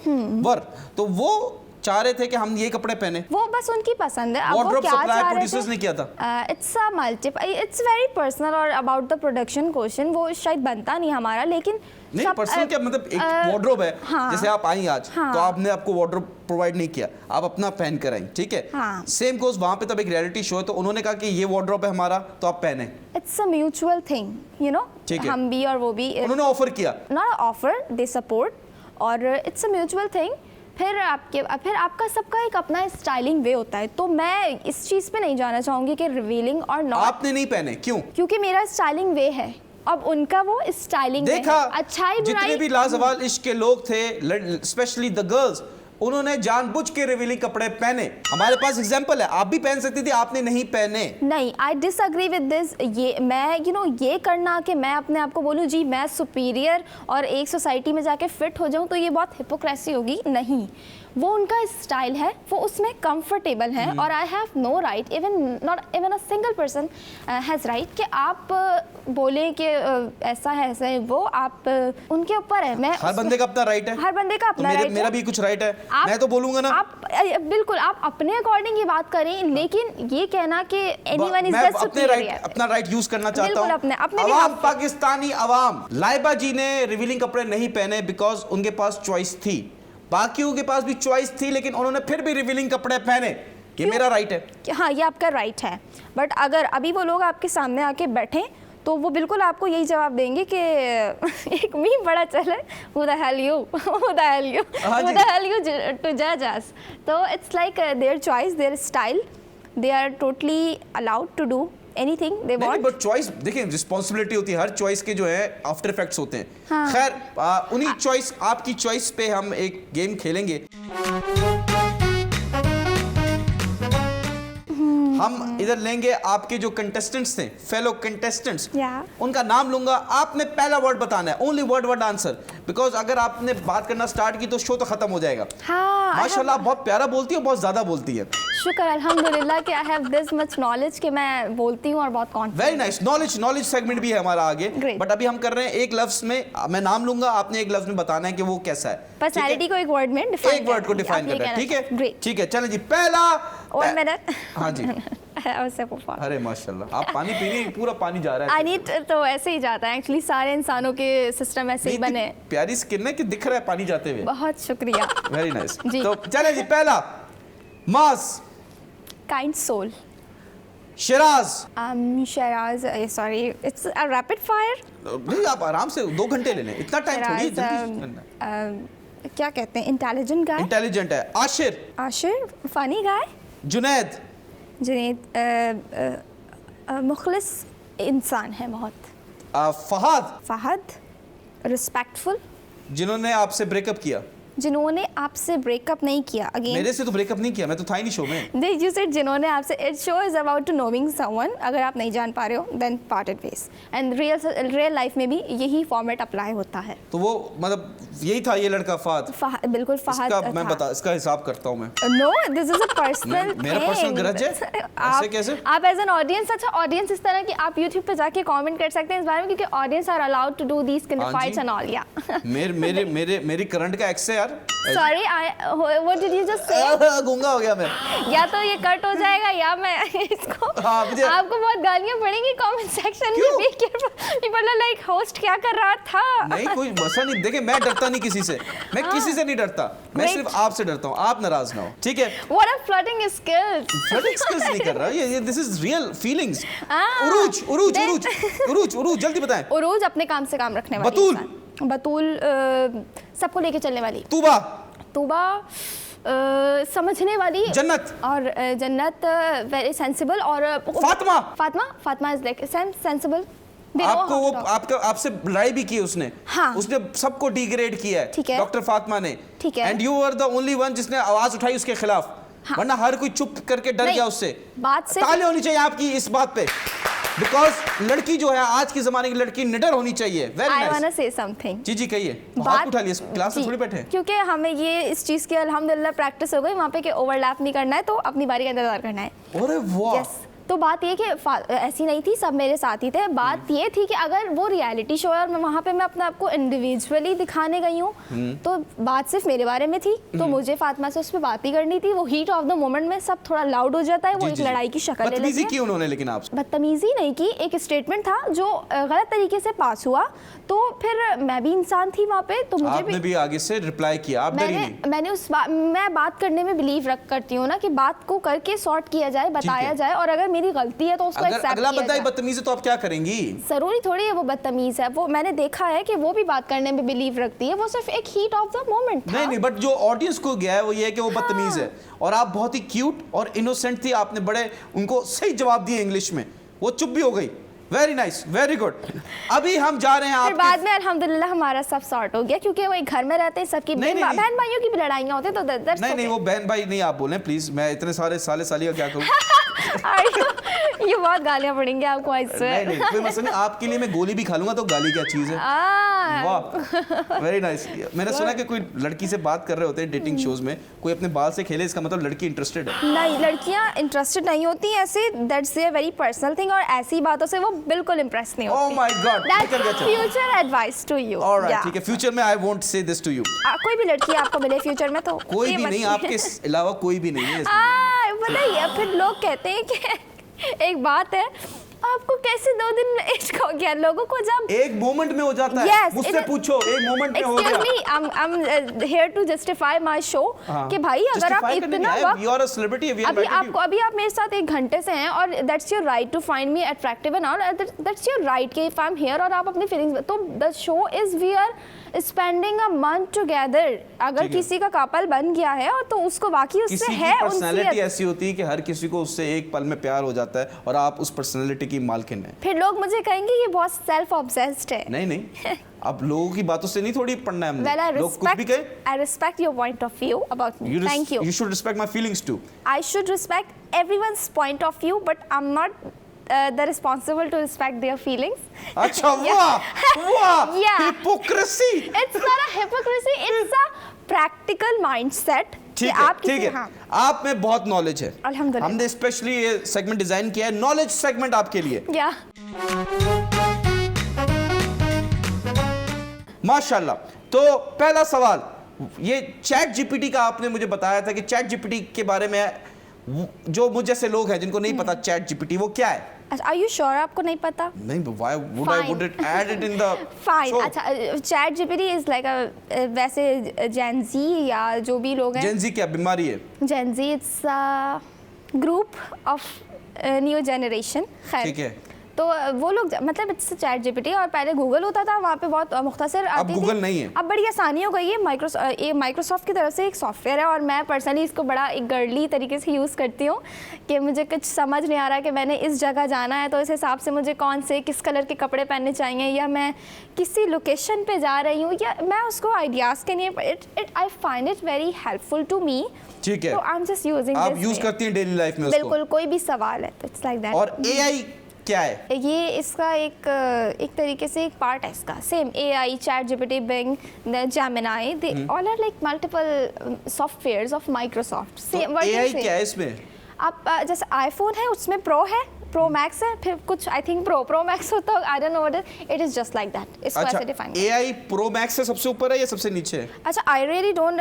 वर, तो वो चाह रहे थे कि हम ये कपड़े पहने, वो बस उनकी पसंद है। अब वो वार्डरोब क्या सप्लाई चाह रहे प्रोड्यूसर्स थे, ने किया था। It's a multiple, it's very personal, और अबाउट द प्रोडक्शन क्वेश्चन वो शायद बनता नहीं हमारा, लेकिन नहीं पर्सनल क्या मतलब, एक वार्डरोब है, हाँ, जैसे आप आई आज, तो आपने आपको वार्डरोब प्रोवाइड नहीं किया, आप अपना पहन कर आई, ठीक है। हाँ, सेम गोज वहाँ पे, तब एक रियलिटी शो है, तो उन्होंने कहा कि ये वार्डरोब है हमारा, तो आप पहने। It's a mutual thing, you know, हम भी और वो भी, उन्होंने ऑफर किया, नॉट ऑफर, दे सपोर्ट, और इट्स अ म्यूचुअल थिंग। फिर आपका सबका एक अपना स्टाइलिंग वे होता है, तो मैं इस चीज़ पे नहीं जाना चाहूँगी कि रिवीलिंग और नॉट। आपने नहीं पहने क्यों? क्योंकि मेरा स्टाइलिंग वे है, अब उनका वो स्टाइलिंग देखा, अच्छाई बुराई, जितने भी लाजवाल इश्क के लोग थे, स्पेशली द गर्ल्स, उन्होंने जानबूझ के रिवीलिंग कपड़े पहने। हमारे पास एग्जांपल है, आप भी पहन सकती थी, आपने नहीं पहने। नहीं, आई डिसएग्री विद दिस। ये मैं ये करना कि मैं अपने आप को बोलूँ जी मैं सुपीरियर और एक सोसाइटी में जाके फिट हो जाऊँ, तो ये बहुत हिपोक्रेसी होगी। नहीं, वो उनका स्टाइल है, वो उसमें कंफर्टेबल है, और I have no right, even not even a single person has right कि आप बोलें कि ऐसा है वो, आप उनके ऊपर है। मैं हर बंदे का अपना राइट है, हर बंदे का अपना राइट है। मेरा भी कुछ राइट है। मैं तो बोलूंगा ना। आप बिल्कुल आप अपने अकॉर्डिंग ये बात करें, लेकिन ये कहना कि एनीवन इज मैं बेस्ट अपने राइट, अपना राइट यूज करना चाहता बिल्कुल हूँ। अपने अवाम, पाकिस्तानी अवाम, लाइबा जी ने रिवीलिंग कपड़े नहीं पहने बिकॉज उनके पास चॉइस थी, बाकियों के पास भी चॉइस थी, लेकिन उन्होंने फिर भी रिवीलिंग कपड़े पहने। ये मेरा राइट है। हाँ, ये आपका राइट है, बट अगर अभी वो लोग आपके सामने आके बैठे तो वो बिल्कुल आपको यही जवाब देंगे कि एक मीम बड़ा चल है, who the hell you who the hell you who the hell you to judge us। तो it's like their choice, their style, they are totally allowed to do anything they want। But choice देखिए, responsibility होती है, her choice के जो है after effects होते हैं। हाँ। खैर उन्हीं चॉइस, आपकी चॉइस पे हम एक गेम खेलेंगे। हम इधर लेंगे आपके जो कंटेस्टेंट्स थे, फेलो कंटेस्टेंट्स, उनका नाम लूंगा, आपने पहला वर्ड बताना है, ओनली वर्ड आंसर, बिकॉज अगर आपने बात करना स्टार्ट की तो शो तो खत्म हो जाएगा। हाँ, माशाल्लाह आप बहुत प्यारा बोलती है, बहुत ज्यादा बोलती है। शुक्र अल्हम्दुलिल्लाह कि I have this much knowledge कि मैं बोलती हूँ और बहुत confident. Very nice, knowledge segment भी है हमारा आगे, बट अभी हम कर रहे हैं एक लफ्ज में, मैं नाम लूंगा, आपने एक लफ्ज में बताना है कि वो कैसा है। पर्सनैलिटी को एक वर्ड में डिफाइन, एक वर्ड को डिफाइन करना है, ठीक है? ठीक है, चलें जी, पहला। 1 मिनट। हाँ जी। अरे माशाल्लाह, आप पानी पी रही हैं, पूरा पानी जा रहा है। आई नीड, तो ऐसे ही जाता है एक्चुअली, सारे इंसानों के सिस्टम ऐसे ही बने। प्यारी स्किन है कि दिख रहा है पानी जाते हुए। बहुत शुक्रिया। Very nice. तो चलें जी, पहला मास। Kind soul. Shiraz. Shiraz, sorry it's a rapid fire. नहीं, आप आराम से 2 घंटे ले लें, इतना टाइम थोड़ी है। क्या कहते हैं, इंटेलिजेंट गाय। इंटेलिजेंट है। आशिर। Aashir, funny guy. जुनैद। जुनैद मुखलिस इंसान है बहुत। फहद। फहद, रिस्पेक्टफुल। जिन्होंने आपसे ब्रेकअप किया। जिन्होंने आपसे ब्रेकअप नहीं किया, अगेन मेरे से तो ब्रेकअप नहीं किया, मैं तो था ही नहीं शो में। यू सेड जिन्होंने आपसे, it show is about to knowing someone, अगर आप नहीं जान पा रहे हो then parted ways, and real life में भी यही फॉर्मेट अप्लाई होता है। तो वो मतलब यही था ये लड़का फहद। बिल्कुल फहद इसका मैं बता, इसका हिसाब करता हूं मैं। No, this is a personal, मेरा पर्सनल ग्रज है। ऐसे कैसे? आप एज एन ऑडियंस, अच्छा ऑडियंस इस तरह की आप YouTube पे जाके कमेंट कर सकते हैं इस बारे में, क्योंकि audience are allowed to do these kind of fights and all. या मेरी करंट का एक्स है यार। Sorry, what did you just say? गूंगा हो गया मैं। या तो ये कट हो जाएगा या मैं इसको, आपको बहुत गालियां पड़ेंगी कमेंट सेक्शन में। Be careful, people are like host क्या कर रहा था। नहीं, कोई मसला नहीं, देखिए मैं डरता नहीं किसी से, मैं किसी से नहीं डरता, मैं सिर्फ आपसे डरता हूँ, आप नाराज ना हो, ठीक है? What are flirting skills? Flirting skills नहीं कर रहा, ये दिस इज रियल फीलिंग्स। उरूज जल्दी बताएं। उरूज अपने काम से काम रखने वाली। बतूल सबको लेके चलने वाली। तूबा समझने वाली। जन्नत। और जन्नत वेरी सेंसिबल। और फातिमा इज लाइक सेंसिबल। आपको वो आपसे लड़ाई भी की उसने। हाँ। उसने सबको डिग्रेड किया है, ठीक है, डॉक्टर फातिमा ने। ठीक है, and you were the only one जिसने आवाज उठाई उसके खिलाफ। हाँ। वरना हर कोई चुप करके डर गया उससे। बात से ताली होनी चाहिए आपकी इस बात पे, बिकॉज लड़की जो है आज के जमाने की लड़की निडर होनी चाहिए। Very nice. I want to say something. जी कहिए। बात उठा लिया, क्लास में थोड़ी बैठे। क्योंकि हमें ये इस चीज की अल्हम्दुलिल्लाह प्रैक्टिस हो गई वहाँ पे कि ओवरलैप नहीं करना है, तो अपनी बारी का इंतजार करना है। अरे वाह। यस, तो बात ये कि ऐसी नहीं थी, सब मेरे साथ ही थे। बात ये थी कि अगर वो रियलिटी शो है और मैं वहाँ पे मैं अपने आप को इंडिविजुअली दिखाने गई हूँ, तो बात सिर्फ मेरे बारे में थी, तो मुझे फातिमा से उस पर बात ही करनी थी। वो हीट ऑफ द मोमेंट में सब थोड़ा लाउड हो जाता है, वो एक लड़ाई की शक्ल ले लेती है। की उन्होंने, लेकिन आपसे बदतमीजी नहीं की, एक स्टेटमेंट था जो गलत तरीके से पास हुआ, तो फिर मैं भी इंसान थी वहाँ पे, तो मुझे आपने भी आगे से रिप्लाई किया। आप डरी नहीं? मैंने मैं बात करने में बिलीव करती हूँ ना, कि बात को करके सॉर्ट किया जाए, बताया जाए, और अगर मेरी गलती है तो उसको अगर अगला बंदा ही बदतमीज है तो आप क्या करेंगी? जरूरी थोड़ी है वो बदतमीज है, वो मैंने देखा है कि वो भी बात करने में बिलीव रखती है, वो सिर्फ एक हीट ऑफ द मोमेंट था। नहीं, बट जो ऑडियंस को गया है वो ये है कि वो बदतमीज है, और आप बहुत ही क्यूट और इनोसेंट थी, आपने बड़े उनको सही जवाब दिए इंग्लिश में, वो चुप भी हो गई। Very nice, very good. अभी हम जा रहे हैं फिर बाद में अल्हम्दुलिल्लाह हमारा सब सॉर्ट हो गया, क्योंकि वो एक घर में रहते हैं, सबकी बहन भाइयों की भी लड़ाइयाँ होती हैं, तो दर्द नहीं वो बहन भाई नहीं आप बोलें प्लीज, मैं इतने सारे साली का क्या करूं? ये बहुत गालियां पड़ेंगी आपको। नहीं कोई मसला नहीं, आपके लिए मैं गोली भी खा लूंगा, तो गाली क्या चीज है? वाह, वेरी नाइस। मैंने सुना कि कोई लड़की से बात कर रहे होते हैं डेटिंग शोज में, कोई अपने बाल से खेले, इसका मतलब लड़की इंटरेस्टेड है। नहीं, लड़कियां इंटरेस्टेड नहीं होती ऐसे, that's a very personal thing, और ऐसी बातों से वो बिल्कुल इंप्रेस नहीं होती। Oh my god, that's future advice to you. Alright, ठीक है, फ्यूचर में I won't say this to you. कोई भी लड़की आपको मिले फ्यूचर में तो कोई भी नहीं, आपके अलावा कोई भी नहीं है। बताइए, फिर लोग कहते हैं कि एक बात है, आपको कैसे 2 दिन में इश्क हो गया? लोगों को जब एक मोमेंट में हो जाता है। yes, मुझसे पूछो, एक मोमेंट में हो गया। Excuse me, I'm here to justify my show कि भाई अगर आप इतना वक्त, you are a celebrity, we अभी invited आपको you. अभी आप मेरे साथ 1 घंटे से हैं और that's your right to find me attractive and all, that's your right कि if I'm here और आप अपनी feelings, तो the show is we are spending a month together। अगर किसी का कपल बन गया है और तो उसको वाकई उससे किसी है की पर्सनालिटी ऐसी होती है कि हर किसी को उससे एक पल में प्यार हो जाता है और आप उस पर्सनालिटी की मालकिन हैं। फिर लोग मुझे कहेंगे ये बहुत सेल्फ ऑब्सेस्ड है। नहीं अब लोगों की बातों से नहीं थोड़ी पढ़ना है हमने। Well, लोग कुछ भी कहे, I respect your point of view about me. Thank you. You should respect my feelings too. I should respect everyone's point of view, but I'm not the responsible to respect their feelings. अच्छा, वाह, Yeah. hypocrisy. It's not a hypocrisy. It's a practical mindset. ठीक है, ठीक है। आप में बहुत knowledge है, अल्हम्दुलिल्लाह। हमने स्पेशली ये सेगमेंट डिजाइन किया है, नॉलेज सेगमेंट आपके लिए। Yeah. माशाल्लाह। तो पहला सवाल, ये चैट जीपीटी का आपने मुझे बताया था कि चैट जीपीटी के बारे में जो मुझ जैसे लोग हैं जिनको नहीं पता चैट जीपीटी वो क्या है। Are you sure आपको नहीं पता? नहीं, why would I would it add it in the Fine. show? अच्छा, चैट जीपीटी इज लाइक वैसे Gen Z या जो भी लोग हैं, Gen Z क्या बीमारी है? Gen Z it's a group of new generation। खैर, ठीक है। तो वो लोग मतलब इट्स चैट जीपीटी, और पहले गूगल होता था, वहाँ पे बहुत मुख्तसर आती थी। गूगल नहीं है। अब बड़ी आसानी हो गई है। माइक्रोसॉफ्ट की तरफ से एक सॉफ्टवेयर है और मैं पर्सनली इसको बड़ा एक गर्ली तरीके से यूज़ करती हूँ कि मुझे कुछ समझ नहीं आ रहा कि मैंने इस जगह जाना है तो इस हिसाब से मुझे कौन से किस कलर के कपड़े पहनने चाहिए, या मैं किसी लोकेशन पे जा रही हूँ, या मैं उसको आइडियाज़ के लिए I find it very helpful to me. ठीक है, तो आई एम जस्ट यूजिंग, आप यूज करती हैं डेली लाइफ में उसको? बिल्कुल, कोई भी सवाल है तो इट्स लाइक दैट। और एआई क्या है? ये इसका एक तरीके से एक पार्ट है इसका। Same AI, chat GPT, Bing, Gemini, they all are like multiple softwares of Microsoft. Same AI क्या है इसमें? आप जैसे आईफोन है उसमें प्रो है, प्रो मैक्स है, फिर कुछ आई थिंक प्रो मैक्स होता है, I don't know what it is just like that. इसको ऐसे डिफाइन। एआई प्रो मैक्स से सबसे ऊपर है या सबसे नीचे है? अच्छा, आई really don't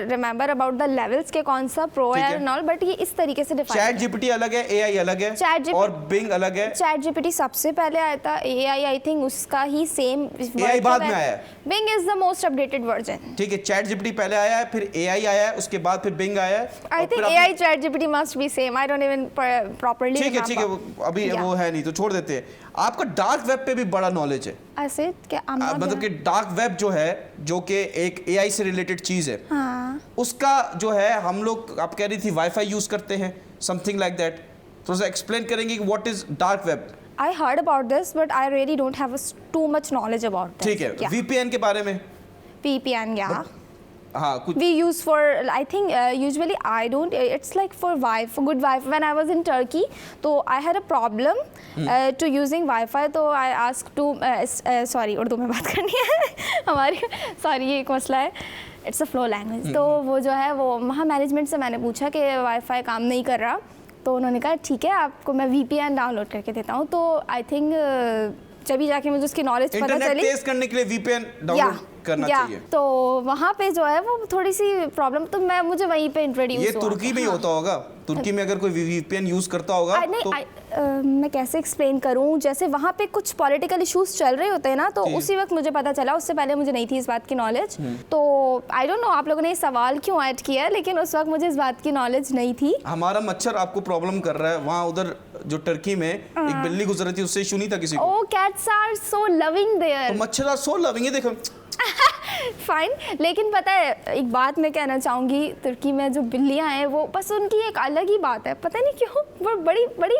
remember about the levels के कौन सा प्रो है एंड ऑल, बट ये इस तरीके से डिफाइन। चैट जीपीटी अलग है, एआई अलग है, और बिंग अलग है। चैट जीपीटी सबसे पहले आया था, एआई आई थिंक उसका ही सेम एआई बाद में आया है। Bing is the most updated version. ठीक है, चैट जीपीटी पहले आया है, फिर एआई आया है, उसके बाद फिर बिंग आया है। I think AI chat GPT must be same, I don't even properly. ठीक है, अभी वो है नहीं तो छोड़ देते हैं। आपका डार्क वेब पे भी बड़ा नॉलेज है। ऐसे क्या? मतलब कि डार्क वेब जो है, जो कि एक एआई से रिलेटेड चीज है, हाँ। उसका जो है हम लोग, आप कह रही थी वाईफाई यूज करते हैं, समथिंग लाइक दैट, थोड़ा सा एक्सप्लेन करेंगे कि what is dark web? I heard about this, but I really don't have too much knowledge about this. ठीक है, VPN के बारे में? VPN, yeah. हाँ, कुछ we use for, I think usually I don't, it's like for Wi-Fi, good Wi-Fi. When I was in Turkey, so I had a problem to using Wi-Fi, तो I asked to sorry, Urdu में बात करनी है हमारी, sorry, ये एक मसला है, it's a flow language। तो वो जो है वो वहाँ मैनेजमेंट से मैंने पूछा कि Wi-Fi काम नहीं कर रहा, तो उन्होंने कहा ठीक है आपको मैं VPN डाउनलोड करके देता हूँ। तो आई थिंक जब भी जाके मुझे उसकी नॉलेज पता चली, तेज करने के लिए VPN डाउनलोड करना चाहिए, तो वहाँ पे जो है वो थोड़ी सी प्रॉब्लम, तो मुझे वहीं पे इंट्रोड्यूस। ये तुर्की में ही होता होगा, तुर्की में अगर कोई VPN यूज करता होगा तो मैं कैसे एक्सप्लेन करूँ, जैसे वहाँ पे कुछ पॉलिटिकल इश्यूज चल रहे होते हैं ना, तो उसी वक्त मुझे पता चला, उससे पहले मुझे नहीं थी इस बात की नॉलेज। तो आई डोंट नो आप लोगों ने ये सवाल क्यों ऐड किया, लेकिन उस वक्त मुझे इस बात की नॉलेज नहीं थी। हमारा मच्छर आपको प्रॉब्लम कर रहा है, वहाँ उधर जो टर्की में एक बिल्ली गुजर रही थी, उससे इशू नहीं था किसी को? Oh, cats are so loving there. तो मच्छर आर सो लविंग है, देखो। फाइन, लेकिन पता है एक बात मैं कहना चाहूँगी, तुर्की में जो बिल्लियाँ हैं वो बस उनकी एक अलग ही बात है, पता नहीं क्यों वो बड़ी बड़ी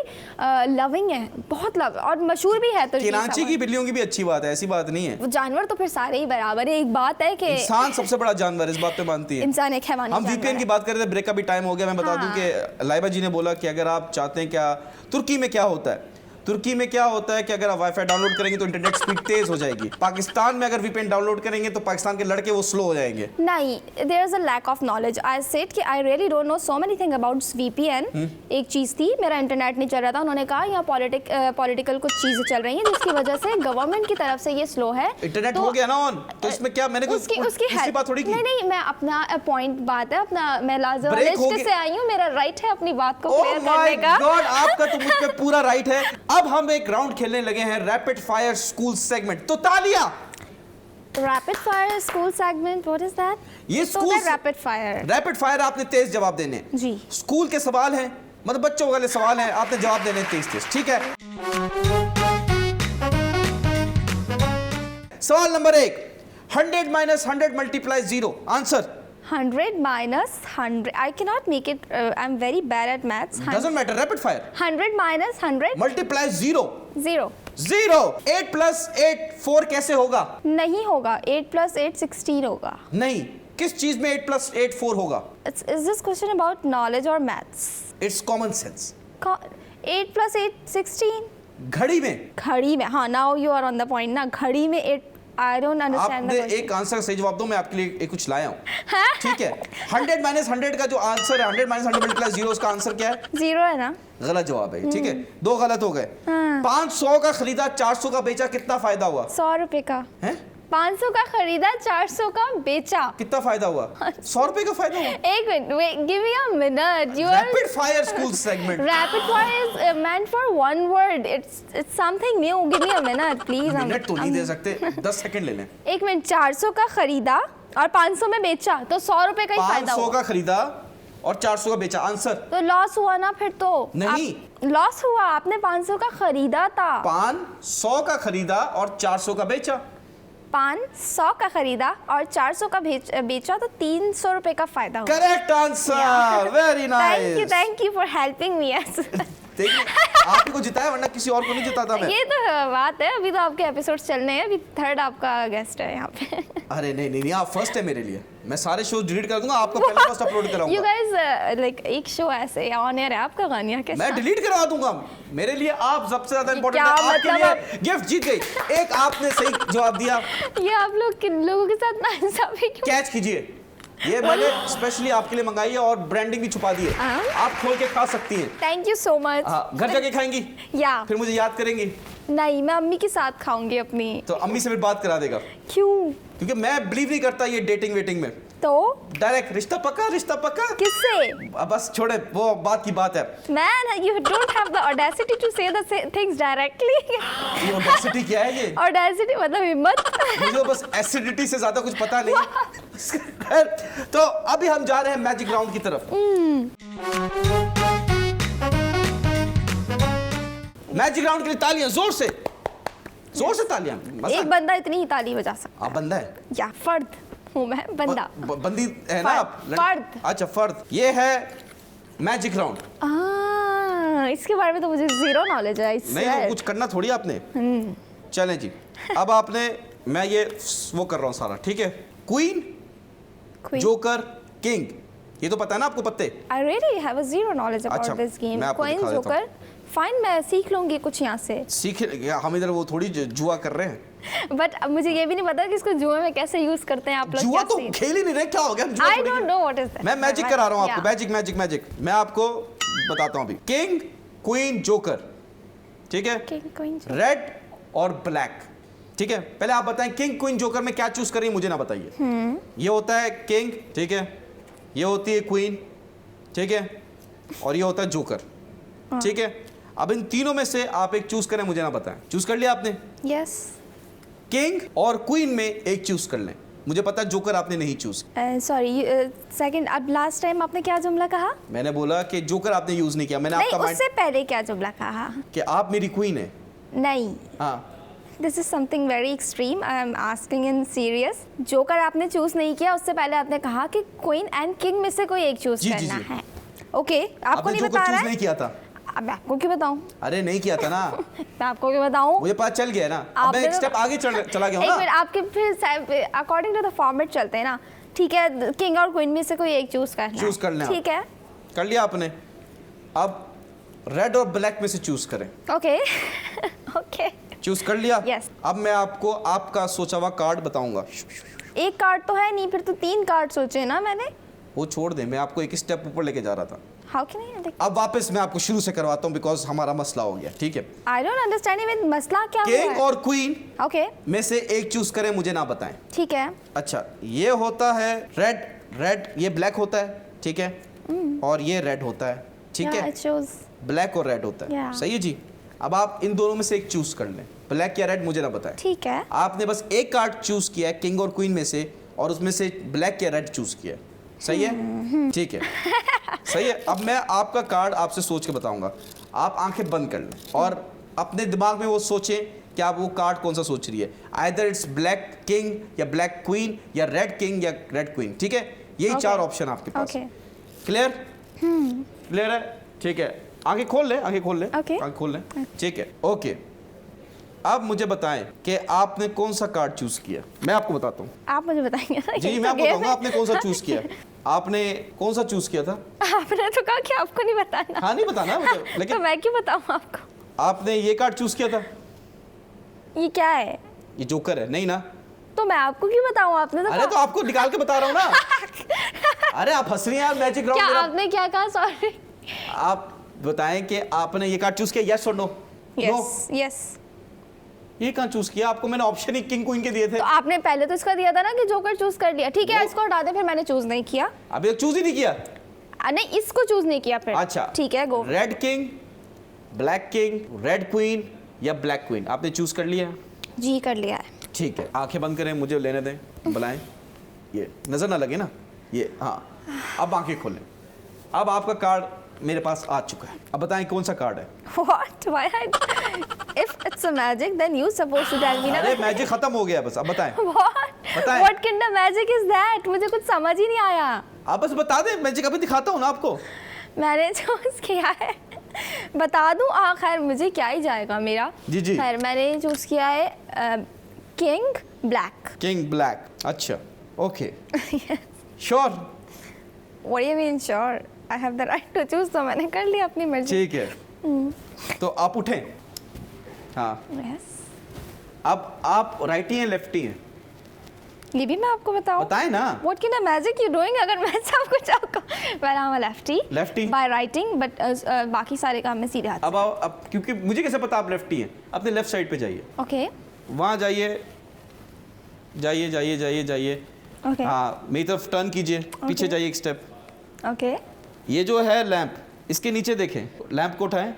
लविंग है, बहुत लव, और मशहूर भी है तुर्की। कराची की बिल्लियों की भी अच्छी बात है, ऐसी बात नहीं है। वो जानवर तो फिर सारे ही बराबर है, एक बात है कि इंसान सबसे बड़ा जानवर, इस बात पे मानती है। इंसान एक हैवानी। हम VPN की बात कर रहे थे, ब्रेक का भी टाइम हो गया। मैं बता दूं कि लाइबा जी ने बोला कि अगर आप चाहते हैं क्या तुर्की में क्या होता है, तुर्की में क्या होता है कि अगर आप वाईफाई डाउनलोड करेंगे तो इंटरनेट स्पीड तेज हो जाएगी। पाकिस्तान में अगर वीपीएन डाउनलोड करेंगे तो पाकिस्तान के लड़के वो स्लो हो जाएंगे। नहीं, there is a lack of knowledge. I said कि I really don't know so many thing about VPN. एक चीज़ थी, मेरा इंटरनेट नहीं चल रहा था, उन्होंने कहा यहाँ पॉलिटिकल कुछ चीज़ें चल रही हैं जिसकी वजह से गवर्नमेंट की तरफ से ये स्लो है। इंटरनेट हो गया ना ऑन, तो इसमें क्या मैंने उसकी बात थोड़ी की। नहीं, मैं अपना पॉइंट बात है अपना, मैं लाजवाब से आई हूँ, मेरा राइट है अपनी बात को क्लियर करने का। गॉड, आपका तो मुझ पे पूरा राइट है। अब हम एक राउंड खेलने लगे हैं, रैपिड फायर स्कूल सेगमेंट। तो तालियां। Rapid fire school segment, what is that? ये स्कूल रैपिड फायर आपने तेज जवाब देने हैं जी। स्कूल के सवाल हैं, मतलब बच्चों वाले सवाल हैं, आपने जवाब देने तेज तेज, ठीक है। सवाल number 1, 100 minus 100 multiply 0, answer. 100 minus 100, I cannot make it, I'm very bad at maths. Doesn't matter, rapid fire. 100 minus 100 multiply 0. 0. 8 plus 8 4 कैसे होगा? नहीं होगा। 8 plus 8 16 होगा। नहीं, किस चीज में 8 plus 8 4 होगा? Is this question about knowledge or maths? It's common sense. 8 plus 8 16. घड़ी में। घड़ी में, हाँ, now you are on the point ना। घड़ी में 8, I don't understand the question. आपने एक आंसर सही जवाब दो, मैं आपके लिए एक कुछ लाया हूँ, ठीक है। 100 माइनस 100 का जो आंसर है, 100 माइनस 100 मल्टीप्लाई 0, उसका आंसर क्या है? 0 है ना? गलत जवाब है, ठीक है, 2 गलत हो गए। 500 का खरीदा 400 का बेचा, कितना फायदा हुआ? 100 रुपए का है। 500 का खरीदा 400 का बेचा, कितना फायदा हुआ? 100 रुपए का फायदा हुआ। एक minute, wait, give me a minute. You are rapid fire school segment. Rapid fire is meant for one word. It's something new. Give me a minute, please. Minute तो नहीं दे सकते, 10 सेकंड ले लें। एक मिनट, 400 का खरीदा और 500 में बेचा, तो 100 रुपए का ही फायदा हुआ। 500 का खरीदा और 400 का बेचा, आंसर। तो लॉस हुआ ना फिर तो? नहीं, लॉस हुआ, आपने 500 का खरीदा था। 500 का खरीदा और 400 का बेचा। 500 का खरीदा और 400 का बेचा, तो 300 रुपए का फायदा हुआ। Correct answer, very nice. Thank you for helping me. देखिए, आप ही को जिताया, वरना किसी और को नहीं जिताता मैं। ये तो बात है, अभी तो आपके एपिसोड्स चलने हैं, अभी थर्ड आपका गेस्ट है यहाँ पे। अरे नहीं, आप फर्स्ट है मेरे लिए। मैं सारे शो डिलीट कर दूंगा, आपको पहले फर्स्ट अपलोड कराऊंगा। You guys लाइक एक शो ऐसे ऑन एयर है आपका, गानिया के मैं डिलीट करवा दूंगा। मेरे लिए आप सबसे ज्यादा इंपॉर्टेंट है, आपके लिए गिफ्ट जीत गई। एक आपने सही जवाब दिया। ये आप लोग किन लोगों के साथ नाइंसाफी क्यों? कैच कीजिए, ये मैंने स्पेशली आपके लिए मंगाई है और ब्रांडिंग भी छुपा दी है, आप खोल के खा सकती हैं। Thank you so much. घर जाके खाएंगी या फिर मुझे याद करेंगी? नहीं, मैं अम्मी के साथ खाऊंगी अपनी। तो अम्मी से फिर बात करा देगा। क्यों? क्योंकि मैं बिलीव नहीं करता ये डेटिंग वेटिंग में। तो डायरेक्ट रिश्ता पक्का, रिश्ता पक्का। किससे? बस छोड़े, वो बात की बात है। Man, you don't have the audacity to say the things directly. ये ऑडेसिटी क्या है ये? Audacity मतलब हिम्मत। मुझे बस एसिडिटी से ज्यादा कुछ पता नहीं। तो अभी हम जा रहे हैं मैजिक राउंड की तरफ। मैजिक राउंड के लिए तालियां, जोर से तालियां। एक बंदा इतनी ही ताली बजा सकता। आप बंदा है या फर्द हूँ मैं, बंदा। बंदी है ना आप? फर्द। अच्छा, फर्द। ये है मैजिक राउंड। इसके बारे में तो मुझे जीरो नॉलेज है। नहीं, तो कुछ करना थोड़ी आपने। चलें जी, अब आपने, मैं ये वो कर रहा हूँ सारा, ठीक है। क्वीन, जोकर, किंग, ये तो पता है ना आपको पत्ते? I really have a zero knowledge about अच्छा, this game. मैं आपको Coin, दिखा देता जोकर, फाइन, मैं सीख लूंगी कुछ यहाँ से। सीख, हम इधर वो थोड़ी जुआ कर रहे हैं। बट मुझे ये भी नहीं पता कि इसको जुए में कैसे यूज करते हैं आप लोग। जुआ तो खेल ही नहीं रहे, क्या हो गया? I don't know what is that. मैं मैजिक करा रहा हूँ आपको, मैजिक। मैं आपको बताता हूँ अभी। किंग, क्वीन, जोकर, ठीक है। रेड और ब्लैक, ठीक है। पहले आप बताएं, किंग, क्वीन, जोकर में क्या चूज करें, मुझे ना बताइए। ये होता है किंग, ठीक है, ये होती है क्वीन, ठीक है, और ये होता है जोकर, ठीक है। अब इन तीनों में से आप एक चूज करें, मुझे ना बताएं। चूज कर लिया आपने? यस। किंग और क्वीन में एक चूज कर लें। मुझे पता है जोकर आपने नहीं चूज। सॉरी, सेकंड, अब लास्ट टाइम आपने क्या जुमला कहा? मैंने बोला कि जोकर आपने यूज नहीं किया। मैंने नहीं, आपका उससे पहले क्या जुमला कहा? कि आप मेरी क्वीन है। नहीं, हाँ, this is something very extreme, I am asking in serious. Joker आपने चूज नहीं किया, उससे पहले आपने कहा कि क्वीन एंड किंग में से कोई एक चूज करना है। ओके, आपको नहीं बता रहा है? नहीं किया था। अब मैं आपको क्यों बताऊं? अरे नहीं किया था ना। मैं आपको क्यों बताऊं? मुझे पता चल गया ना। अब मैं एक स्टेप आगे चला गया हूं ना। एक मिनट, आपके फिर अकॉर्डिंग टू द फॉर्मेट चलते हैं ना, ठीक है। किंग और क्वीन में से कोई एक चूज करना है। चूज कर लें, ठीक है, कर लिया आपने। अब रेड और ब्लैक में से चूज करें। ओके ओके चूज कर लिया? Yes. अब मैं आपको आपका सोचा हुआ कार्ड बताऊंगा। एक कार्ड तो है नहीं, फिर तो 3 कार्ड सोचे ना मैंने। वो छोड़ दे, मैं आपको एक स्टेप ऊपर लेके जा रहा था। How can I? अब वापस मैं आपको शुरू से करवाता हूँ बिकॉज हमारा मसला हो गया, ठीक है? आई डोंट अंडरस्टैंड इवन मसला क्या हुआ किंग है। और क्वीन ओके में से एक चूज करें, मुझे ना बताएं। ठीक है। अच्छा, ये होता है रेड, रेड ये ब्लैक होता है, ठीक है? और ये रेड होता है, ठीक है? इट शोज ब्लैक और रेड होता है, Yeah. सही है जी। अब आप इन दोनों में से एक चूज कर लें, ब्लैक या रेड मुझे ना बताएं। ठीक है। आपने बस एक कार्ड चूज किया है किंग और क्वीन में से, और उसमें से ब्लैक या रेड चूज किया है, सही है? ठीक है, सही है। अब मैं आपका कार्ड आपसे सोच के बताऊंगा। आप आंखें बंद कर लें और अपने दिमाग में वो सोचें कि आप वो कार्ड कौन सा सोच रही है। आइदर इट्स ब्लैक किंग या ब्लैक क्वीन या रेड किंग या रेड क्वीन, ठीक है? यही Okay. 4 ऑप्शन आपके पास। Okay clear? क्लियर है? ठीक है, आंखें खोल ले, आंखें खोल ले, Okay. आंखें खोल ले, ठीक है, ओके। अब मुझे बताएं कि आपने कौन सा कार्ड चूज किया। मैं आपको बताता हूँ। आप मुझे बताएंगे ना। जी, ये मैं तो आपको game बताऊंगा है। आपने कौन सा चूज किया। आपने कौन सा चूज किया था? आपने तो कहा कि आपको नहीं बताना। हाँ, नहीं बताना मुझे, तो लेकिन मैं क्यों बताऊं आपको? आपने ये कार्ड चूज किया था। ये क्या है? ये जोकर है, नहीं ना? तो मैं आपको क्यों बताऊं? आपने तो अरे तो आपको निकाल के बता रहा हूँ ना। अरे आप हंस रही हैं यार, मैजिक क्या राउंड। आपने क्या कहा? सॉरी। आप बताएं कि आपने ये कार्ड चूज किया, यस और नो? Yes yes. ये कहाँ चूज किया? आपको मैंने ऑप्शन ही किंग क्वीन के दिए थे। तो आपने पहले तो इसका दिया था ना कि जोकर चूज कर लिया। ठीक है, इसको हटा दे, फिर मैंने चूज नहीं किया। अभी तक चूज ही नहीं किया। नहीं, इसको चूज नहीं किया फिर। अच्छा, ठीक है, go. Red king, black king, red queen या ब्लैक क्वीन, आपने चूज कर लिया? जी कर लिया है। ठीक है, आंखें बंद करें, मुझे लेने दें, बुलाएं। ये नजर ना लगे ना, ये हाँ। अब आंखें खोलें। अब आपका कार्ड मेरे पास आ चुका है। अब बताएं कौन सा कार्ड है? What? Why? If it's a magic, then you supposed to tell me ना। अरे मैजिक खत्म हो गया, बस अब बताएं। What? बताएं। What kind of magic is that? मुझे कुछ समझ ही नहीं आया। आप बस बता दें, मैजिक अभी दिखाता हूँ ना आपको। मैंने चूज किया है। बता दूं? खैर मुझे क्या ही जाएगा मेरा। जी, जी। खैर मैंने चूज किया है किंग ब्लैक। किंग ब्लैक, अच्छा, okay, sure? What do you mean sure? I have the right to choose, तो मैंने कर लिया अपनी मर्जी। ठीक है, तो आप उठें। हाँ, Yes. अब आप राइटी हैं लेफ्टी हैं? ये भी मैं आपको बताऊं? बताएं ना। What kind of magic you doing? अगर मैं सब कुछ आपको, well I'm a lefty. Lefty? By writing, but बाकी सारे काम में सीधे हाथ। अब क्योंकि मुझे कैसे पता आप लेफ्टी हैं? अपने लेफ्ट साइड पे जाइए। Okay. वहाँ जाइए, जाइए जाइए जाइए जाइए। Okay. हाँ, मेरी तरफ टर्न कीजिए, पीछे जाइए एक स्टेप। Okay. ये जो है लैंप, इसके नीचे देखें, लैंप को उठाएं।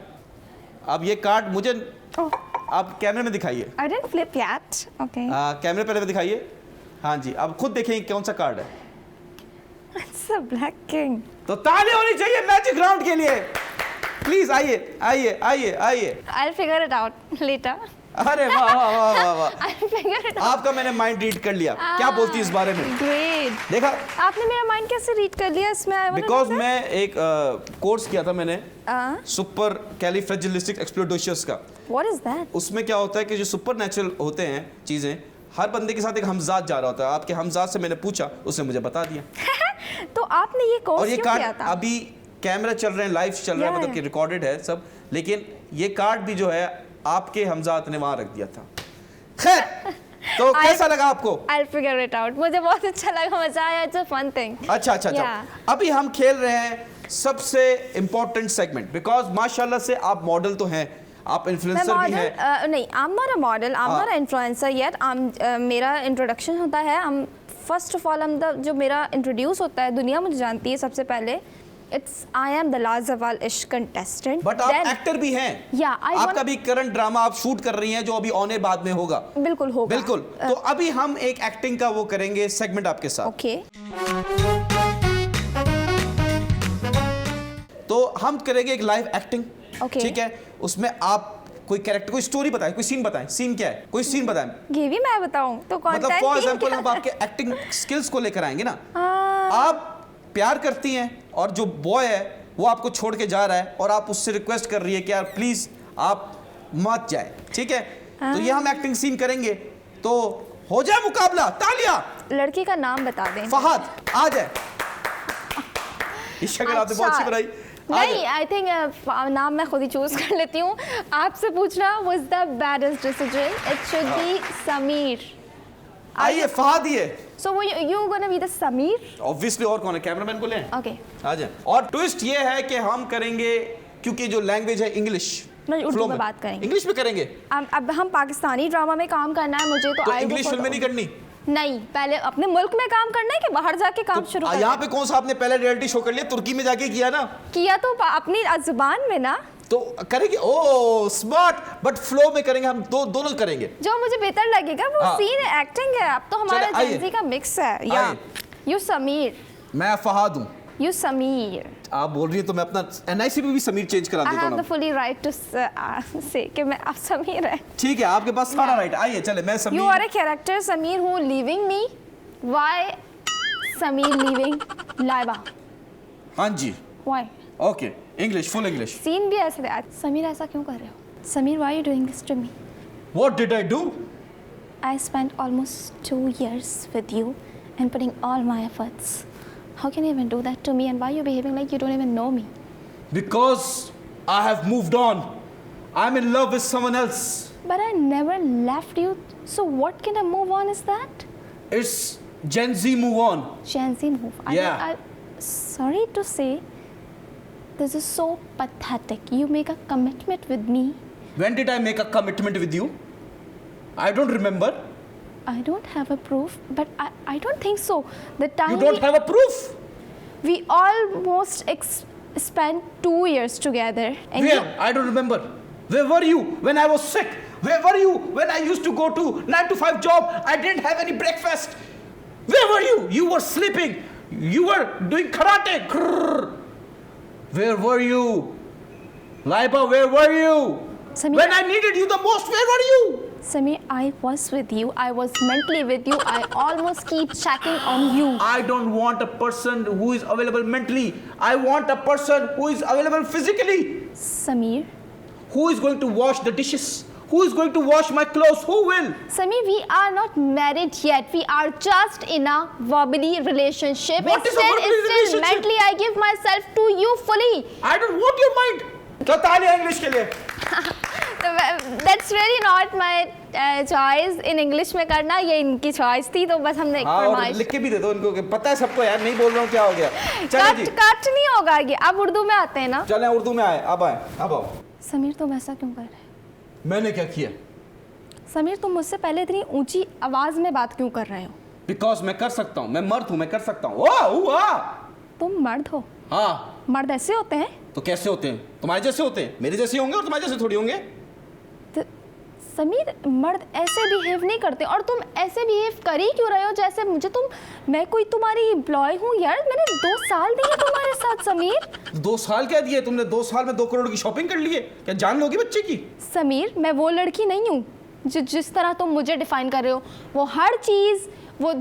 अब ये कार्ड मुझे Oh, आप कैमरे में दिखाइए। I didn't flip yet. Okay. कैमरे पहले में दिखाइए। हाँ जी, अब खुद देखें कौन सा कार्ड है। It's a black king. तो ताली होनी चाहिए मैजिक राउंड के लिए। प्लीज आइए आइए आइए आइए। I'll figure it out later. अरे वाह वाह वाह वाह वाह, I'll figure it out. आपका मैंने माइंड रीड कर लिया। क्या बोलती है इस बारे में? Great. देखा, आपने मेरा माइंड कैसे रीड कर लिया इसमें? I wanna because know that. मैं एक कोर्स किया था मैंने, Uh, सुपर कैलिफ्रेजिलिस्टिक एक्सप्लोडेशियस का। what is that? उसमें क्या होता है कि जो सुपर नेचुरल होते हैं चीज़ें, हर बंदे के साथ एक हमजात जा रहा होता है। आपके हमजात से मैंने पूछा, उसने मुझे बता दिया। तो आपने ये और कोर्स ये क्यों किया कार्ड था? अभी कैमरा चल रहे हैं, लाइव चल रहा है, Yeah, मतलब कि रिकॉर्डेड है सब, लेकिन ये कार्ड भी जो है आपके हमजात ने वहां रख दिया था। खैर, तो कैसा लगा आपको? I'll figure it out. मुझे बहुत अच्छा लगा, मजा आया। It's a fun thing. अच्छा अच्छा अच्छा, Yeah. अभी हम खेल रहे हैं सबसे इम्पोर्टेंट सेगमेंट, बिकॉज माशाल्लाह से आप मॉडल तो हैं, आप मैं इन्फ्लुएंसर भी हैं। मॉडल नहीं, I'm not a model. I'm not an influencer yet. मेरा इंट्रोडक्शन होता है। फर्स्ट ऑफ ऑल जो मेरा इंट्रोड्यूस होता है, दुनिया मुझे जानती है सबसे पहले। I am the लाजवाल इश्क contestant. बट आप एक्टर भी हैं। Yeah, I आपका want- भी करंट ड्रामा आप शूट कर रही हैं जो अभी ऑन बाद में होगा। बिल्कुल होगा। बिल्कुल, तो अभी हम एक एक्टिंग का वो करेंगे सेगमेंट आपके साथ। ओके। तो हम करेंगे एक लाइव एक्टिंग। Okay. ठीक है, उसमें आप कोई कैरेक्टर, कोई स्टोरी बताएं, कोई सीन बताएं। सीन क्या है? कोई सीन बताएं। ये भी मैं बताऊं तो मतलब कंटेंट फॉर एग्जांपल हम आपके एक्टिंग स्किल्स को लेकर आएंगे ना। आप प्यार करती हैं और जो बॉय है वो आपको छोड़ के जा रहा है और आप उससे रिक्वेस्ट कर रही है कि यार प्लीज आप मत जाए, ठीक है? तो ये हम एक्टिंग सीन करेंगे, तो हो जाए मुकाबला। तालियां। लड़की का नाम बता दें। फहद आ जाए। ये शक्ल आपने बहुत अच्छी बनाई। नहीं, आई थिंक नाम मैं खुद ही चूज कर लेती हूँ। आपसे पूछना was the baddest decision. It should be Sameer. आइए फहद ही है। सो वो you gonna be the Sameer? Obviously, और कौन है? कैमरामैन को लें? ओके, आ जाए। और ट्विस्ट ये है कि हम करेंगे, क्योंकि जो लैंग्वेज है इंग्लिश, नहीं, उर्दू फ्लो में बात करेंगे। इंग्लिश में करेंगे। अब हम पाकिस्तानी ड्रामा में काम करना है मुझे, तो इंग्लिश फिल्में नहीं करनी? नहीं, पहले अपने मुल्क में काम करना है कि बाहर जाके काम शुरू करना है? यहाँ पे कौन सा आपने पहले रियलिटी शो कर लिया? तुर्की में जाके किया ना? किया तो अपनी जुबान में ना, तो करेंगे। ओ स्मार्ट, बट फ्लो में करेंगे हम, दोनों करेंगे। जो मुझे बेहतर लगेगा वो हाँ। सीन एक्टिंग है। अब तो हमारा चले, आइए। जेंजी का मिक्स है। या यू समीर। मैं फहद हूँ। यू समीर। आप बोल रही हैं तो मैं अपना एनआईसी पे भी समीर चेंज करा आई देता हैव द हूँ। फुली राइट टू से कि मैं आप समीर है। ठीक है, आपके पास सारा राइट। आइए चले, मैं Sameer. You are a character Sameer हूँ leaving me. Why Sameer leaving Laiba? हाँ जी, why? Okay, English, full English. Scene भी ऐसे दे। समीर ऐसा क्यों कर रहे हो? Sameer why you doing this to me? What did I do? I spent almost 2 years with you and putting all my efforts. How can you even do that to me, and why are you behaving like you don't even know me? Because I have moved on. I'm in love with someone else. But I never left you. So what kind of move on is that? It's Gen Z move on. Gen Z move. Yeah. Sorry to say, this is so pathetic. You make a commitment with me. When did I make a commitment with you? I don't remember. I don't have a proof, but I don't think so. The time You don't have a proof. we almost spent 2 years together. And Where? I don't remember. Where were you when I was sick? Where were you when I used to go to 9 to 5 job? I didn't have any breakfast. Where were you? You were sleeping. You were doing karate. Krrr. Where were you? Laiba, where were you? Samir, When I needed you the most, where were you? Samir, I was with you. I was mentally with you. I almost keep checking on you. I don't want a person who is available mentally. I want a person who is available physically. Samir, Who is going to wash the dishes? Who is going to wash my clothes? Who will? Samir, we are not married yet. We are just in a verbally relationship. What is a verbally relationship? Mentally, I give myself to you fully. I don't want your mind. क्या ताली English के लिए? That's really not my choice. In English में करना ये इनकी choice थी, तो बस हमने एक हाँ, और फरमाइश। लिख के भी दे दो इनको कि पता है सबको यार, नहीं बोल रहा हूँ क्या हो गया। चले जी, कट नहीं होगा ये। अब उर्दू में आते हैं ना। चलें उर्दू में आए, अब आओ। समीर, तुम ऐसा क्यों कर रहे हो? मैंने क्या किया? समीर, तुम मुझसे पहले इतनी ऊंची आवाज में बात क्यों कर रहे हो? बिकॉज मैं कर सकता हूँ, मैं मर्द हूँ, मैं कर सकता हूँ। वाह, तुम मर्द हो? हाँ। मर्द ऐसे होते हैं? तो कैसे होते हैं? तुम्हारे जैसे होते हैं, मेरे जैसे होंगे और तुम्हारे जैसे थोड़ी होंगे। तो समीर, मर्द ऐसे बिहेव नहीं करते, और तुम ऐसे बिहेव कर ही क्यों रहे हो जैसे मैं कोई तुम्हारी एम्प्लॉय हूँ? यार, मैंने 2 साल दिए तुम्हारे साथ समीर। 2 साल क्या दिए तुमने? 2 साल में 2 करोड़ की शॉपिंग कर ली है? क्या जान लोगी बच्चे की? समीर, मैं वो लड़की नहीं हूँ जिस तरह तुम मुझे डिफाइन कर रहे हो। वो हर चीज़, वो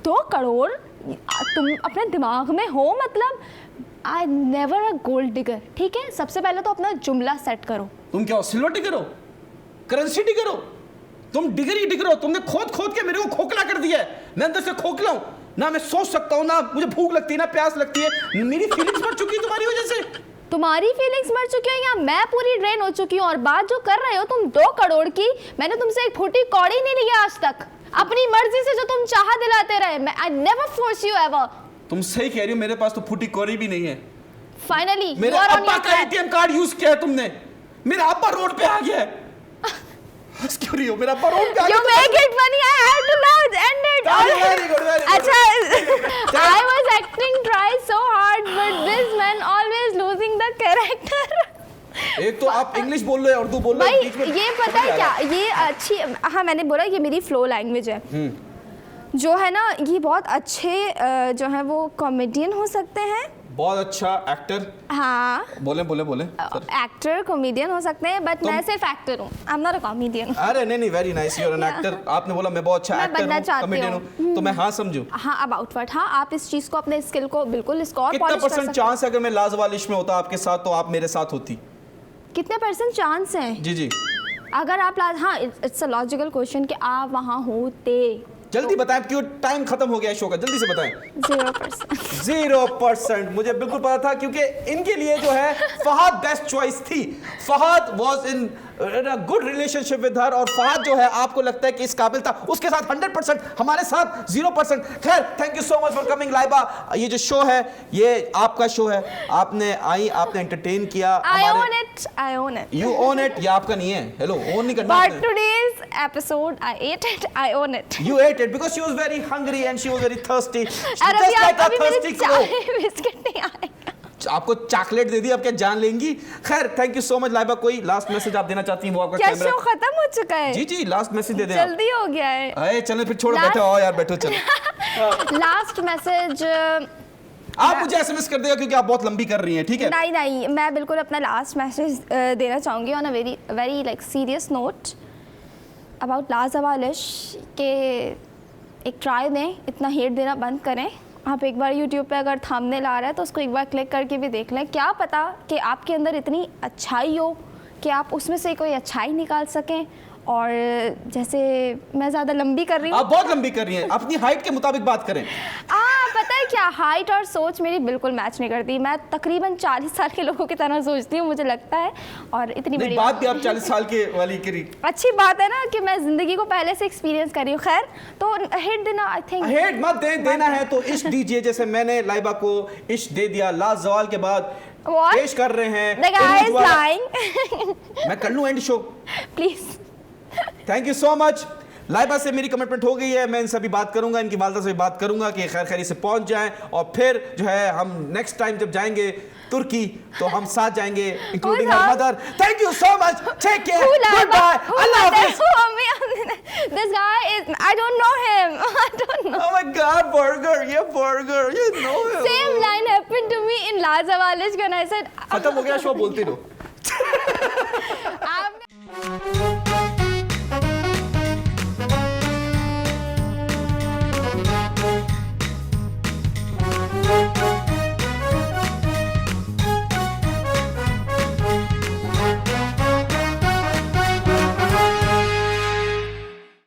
2 करोड़ तुम अपने दिमाग में हो? मतलब I never a gold digger. ठीक है, सबसे पहले तो अपना जुमला सेट करो। तुम क्या हो, सिल्वर टिगर हो, करेंसी टिगर हो? तुम डिगर ही डिगर हो। तुमने खोद खोद के मेरे को खोखला कर दिया है। मैं अंदर से खोखला हूँ ना, मैं सोच सकता हूँ ना, मुझे भूख लगती है ना प्यास लगती है। मेरी फीलिंग्स मर चुकी है तुम्हारी वजह से। तुम्हारी फीलिंग्स मर चुकी है या मैं पूरी ड्रेन हो चुकी हूँ? और बात जो कर रहे हो तुम 2 करोड़ की, मैंने तुमसे एक फूटी कौड़ी नहीं लिया आज तक। अपनी मर्जी से जो तुम चाह दिलाते रहे। I never force you ever. तुम सही कह रही हो, मेरे पास तो फूटी कौड़ी भी नहीं है। फाइनली मेरे अब्बा का एटीएम कार्ड यूज किया है तुमने। मेरा अब्बा रोड पे आ गया है। हंस क्यों रही हो? मेरा अब्बा रोड पे आ गया। You make it funny. I had to now end it. Very good, very good. अच्छा, I was acting try so hard, but this man always losing the character. एक तो आप इंग्लिश बोल रहे हो, उर्दू बोल रहे हो, बीच में ये पता है क्या, ये अच्छी, हाँ मैंने बोला ये मेरी फ्लो लैंग्वेज है। जो है ना, ये बहुत अच्छे जो है वो कॉमेडियन हो सकते हैं, बहुत अच्छा एक्टर। हाँ, बोले एक्टर कॉमेडियन हो सकते हैं, बट मैं सिर्फ एक्टर हूँ। I am not a comedian. अरे नहीं, very nice, you are an actor. आपने बोला मैं बहुत अच्छा एक्टर हूँ, कॉमेडियन हूँ, तो मैं हाँ समझूं। हाँ, अबाउट वर्ड। हाँ, आप इस चीज को, अपने स्किल को बिल्कुल इसको और कितना पॉलिश कर सकते % चांस है अगर मैं लाजवालिश में होता आपके साथ तो आप मेरे साथ होती? कितने % चांस है? जी। अगर आप हाँ, इट्स अ लॉजिकल क्वेश्चन कि आप वहाँ होते जल्दी बताएं क्यों टाइम खत्म हो गया है शो का, जल्दी से बताएं। 0%। 0%। मुझे बिल्कुल पता था क्योंकि इनके लिए जो है फहद बेस्ट चॉइस थी। Fahad was in a good relationship with her, और फहद जो है आपको लगता है कि इस काबिल था, उसके साथ 100%, हमारे साथ 0%। खैर, thank you so much for coming Laiba. ये जो शो है ये आपका शो है, आपने आई, आपने एंटरटेन किया। I own it. You own it। ये आपका नहीं है, हेलो, ओन नहीं करना But आपने। today's episode, I ate it. I own it. You ate it because she was very hungry and she was very thirsty. और Just like a अभी thirsty मेरे crow। चाय बिस्किट नहीं आए। आपको चॉकलेट दे दी, अब क्या जान लेंगी। खैर, thank you so much Laiba. कोई लास्ट मैसेज आप देना चाहती हैं? वो आपका क्या कैमरा। शो खत्म हो चुका है? जी जी, लास्ट मैसेज दे दें आप। जल्दी हो गया है। अरे चलो फिर छोड़ो, Last- बैठो, आओ यार बैठो, चलो। लास्ट मैसेज आप मुझे एसएमएस कर देगा क्योंकि आप बहुत लंबी कर रही हैं, ठीक है? नहीं, मैं बिल्कुल अपना लास्ट मैसेज देना चाहूँगी on a very like serious note about लाजवालिश के एक ट्राई दें, इतना हेट देना बंद करें। आप एक बार यूट्यूब पे अगर थंबनेल आ रहा है तो उसको एक बार क्लिक करके भी देख लें। क्या पता कि आपके अंदर इतनी अच्छाई हो कि आप उसमें से कोई अच्छाई निकाल सकें। और जैसे मैं ज़्यादा लंबी कर रही हूँ, आप बहुत लंबी कर रही हैं, अपनी हाइट के मुताबिक बात करें। पता है क्या, हाइट और सोच मेरी बिल्कुल मैच नहीं करती। मैं तकरीबन 40 साल के लोगों की तरह सोचती हूँ, मुझे लगता है। और इतनी नहीं, बड़ी बात भी आप 40 साल के वाली करी। अच्छी बात है ना कि मैं ज़िंदगी को पहले से एक्सपीरियंस कर रही हूँ। खैर, तो हेट देना आई थिंक हेट मत देना है तो इश्क दीजिए, जैसे मैंने लाइबा को इश्क दे दिया लाजवाल के बाद। What? पेश कर रहे हैं The guy is वाला- lying. मैं कर लूं and show. Please. Thank you so much. Laiba से मेरी कमिटमेंट हो गई है, मैं इनसे भी बात करूंगा, इनकी वालदा से भी बात करूंगा कि खैर खैरी से पहुंच जाएं, और फिर जो है हम नेक्स्ट टाइम जब जाएंगे तुर्की तो हम साथ जाएंगे including her mother. Thank you so much, take care, good bye, अल्लाह हाफिज। This guy is, I don't know him. I don't know. Oh my God, burger, ये burger, you know him. Same line happened to me in Lazawalish when I said, खत्म हो गया show, बोलती रहो। I'm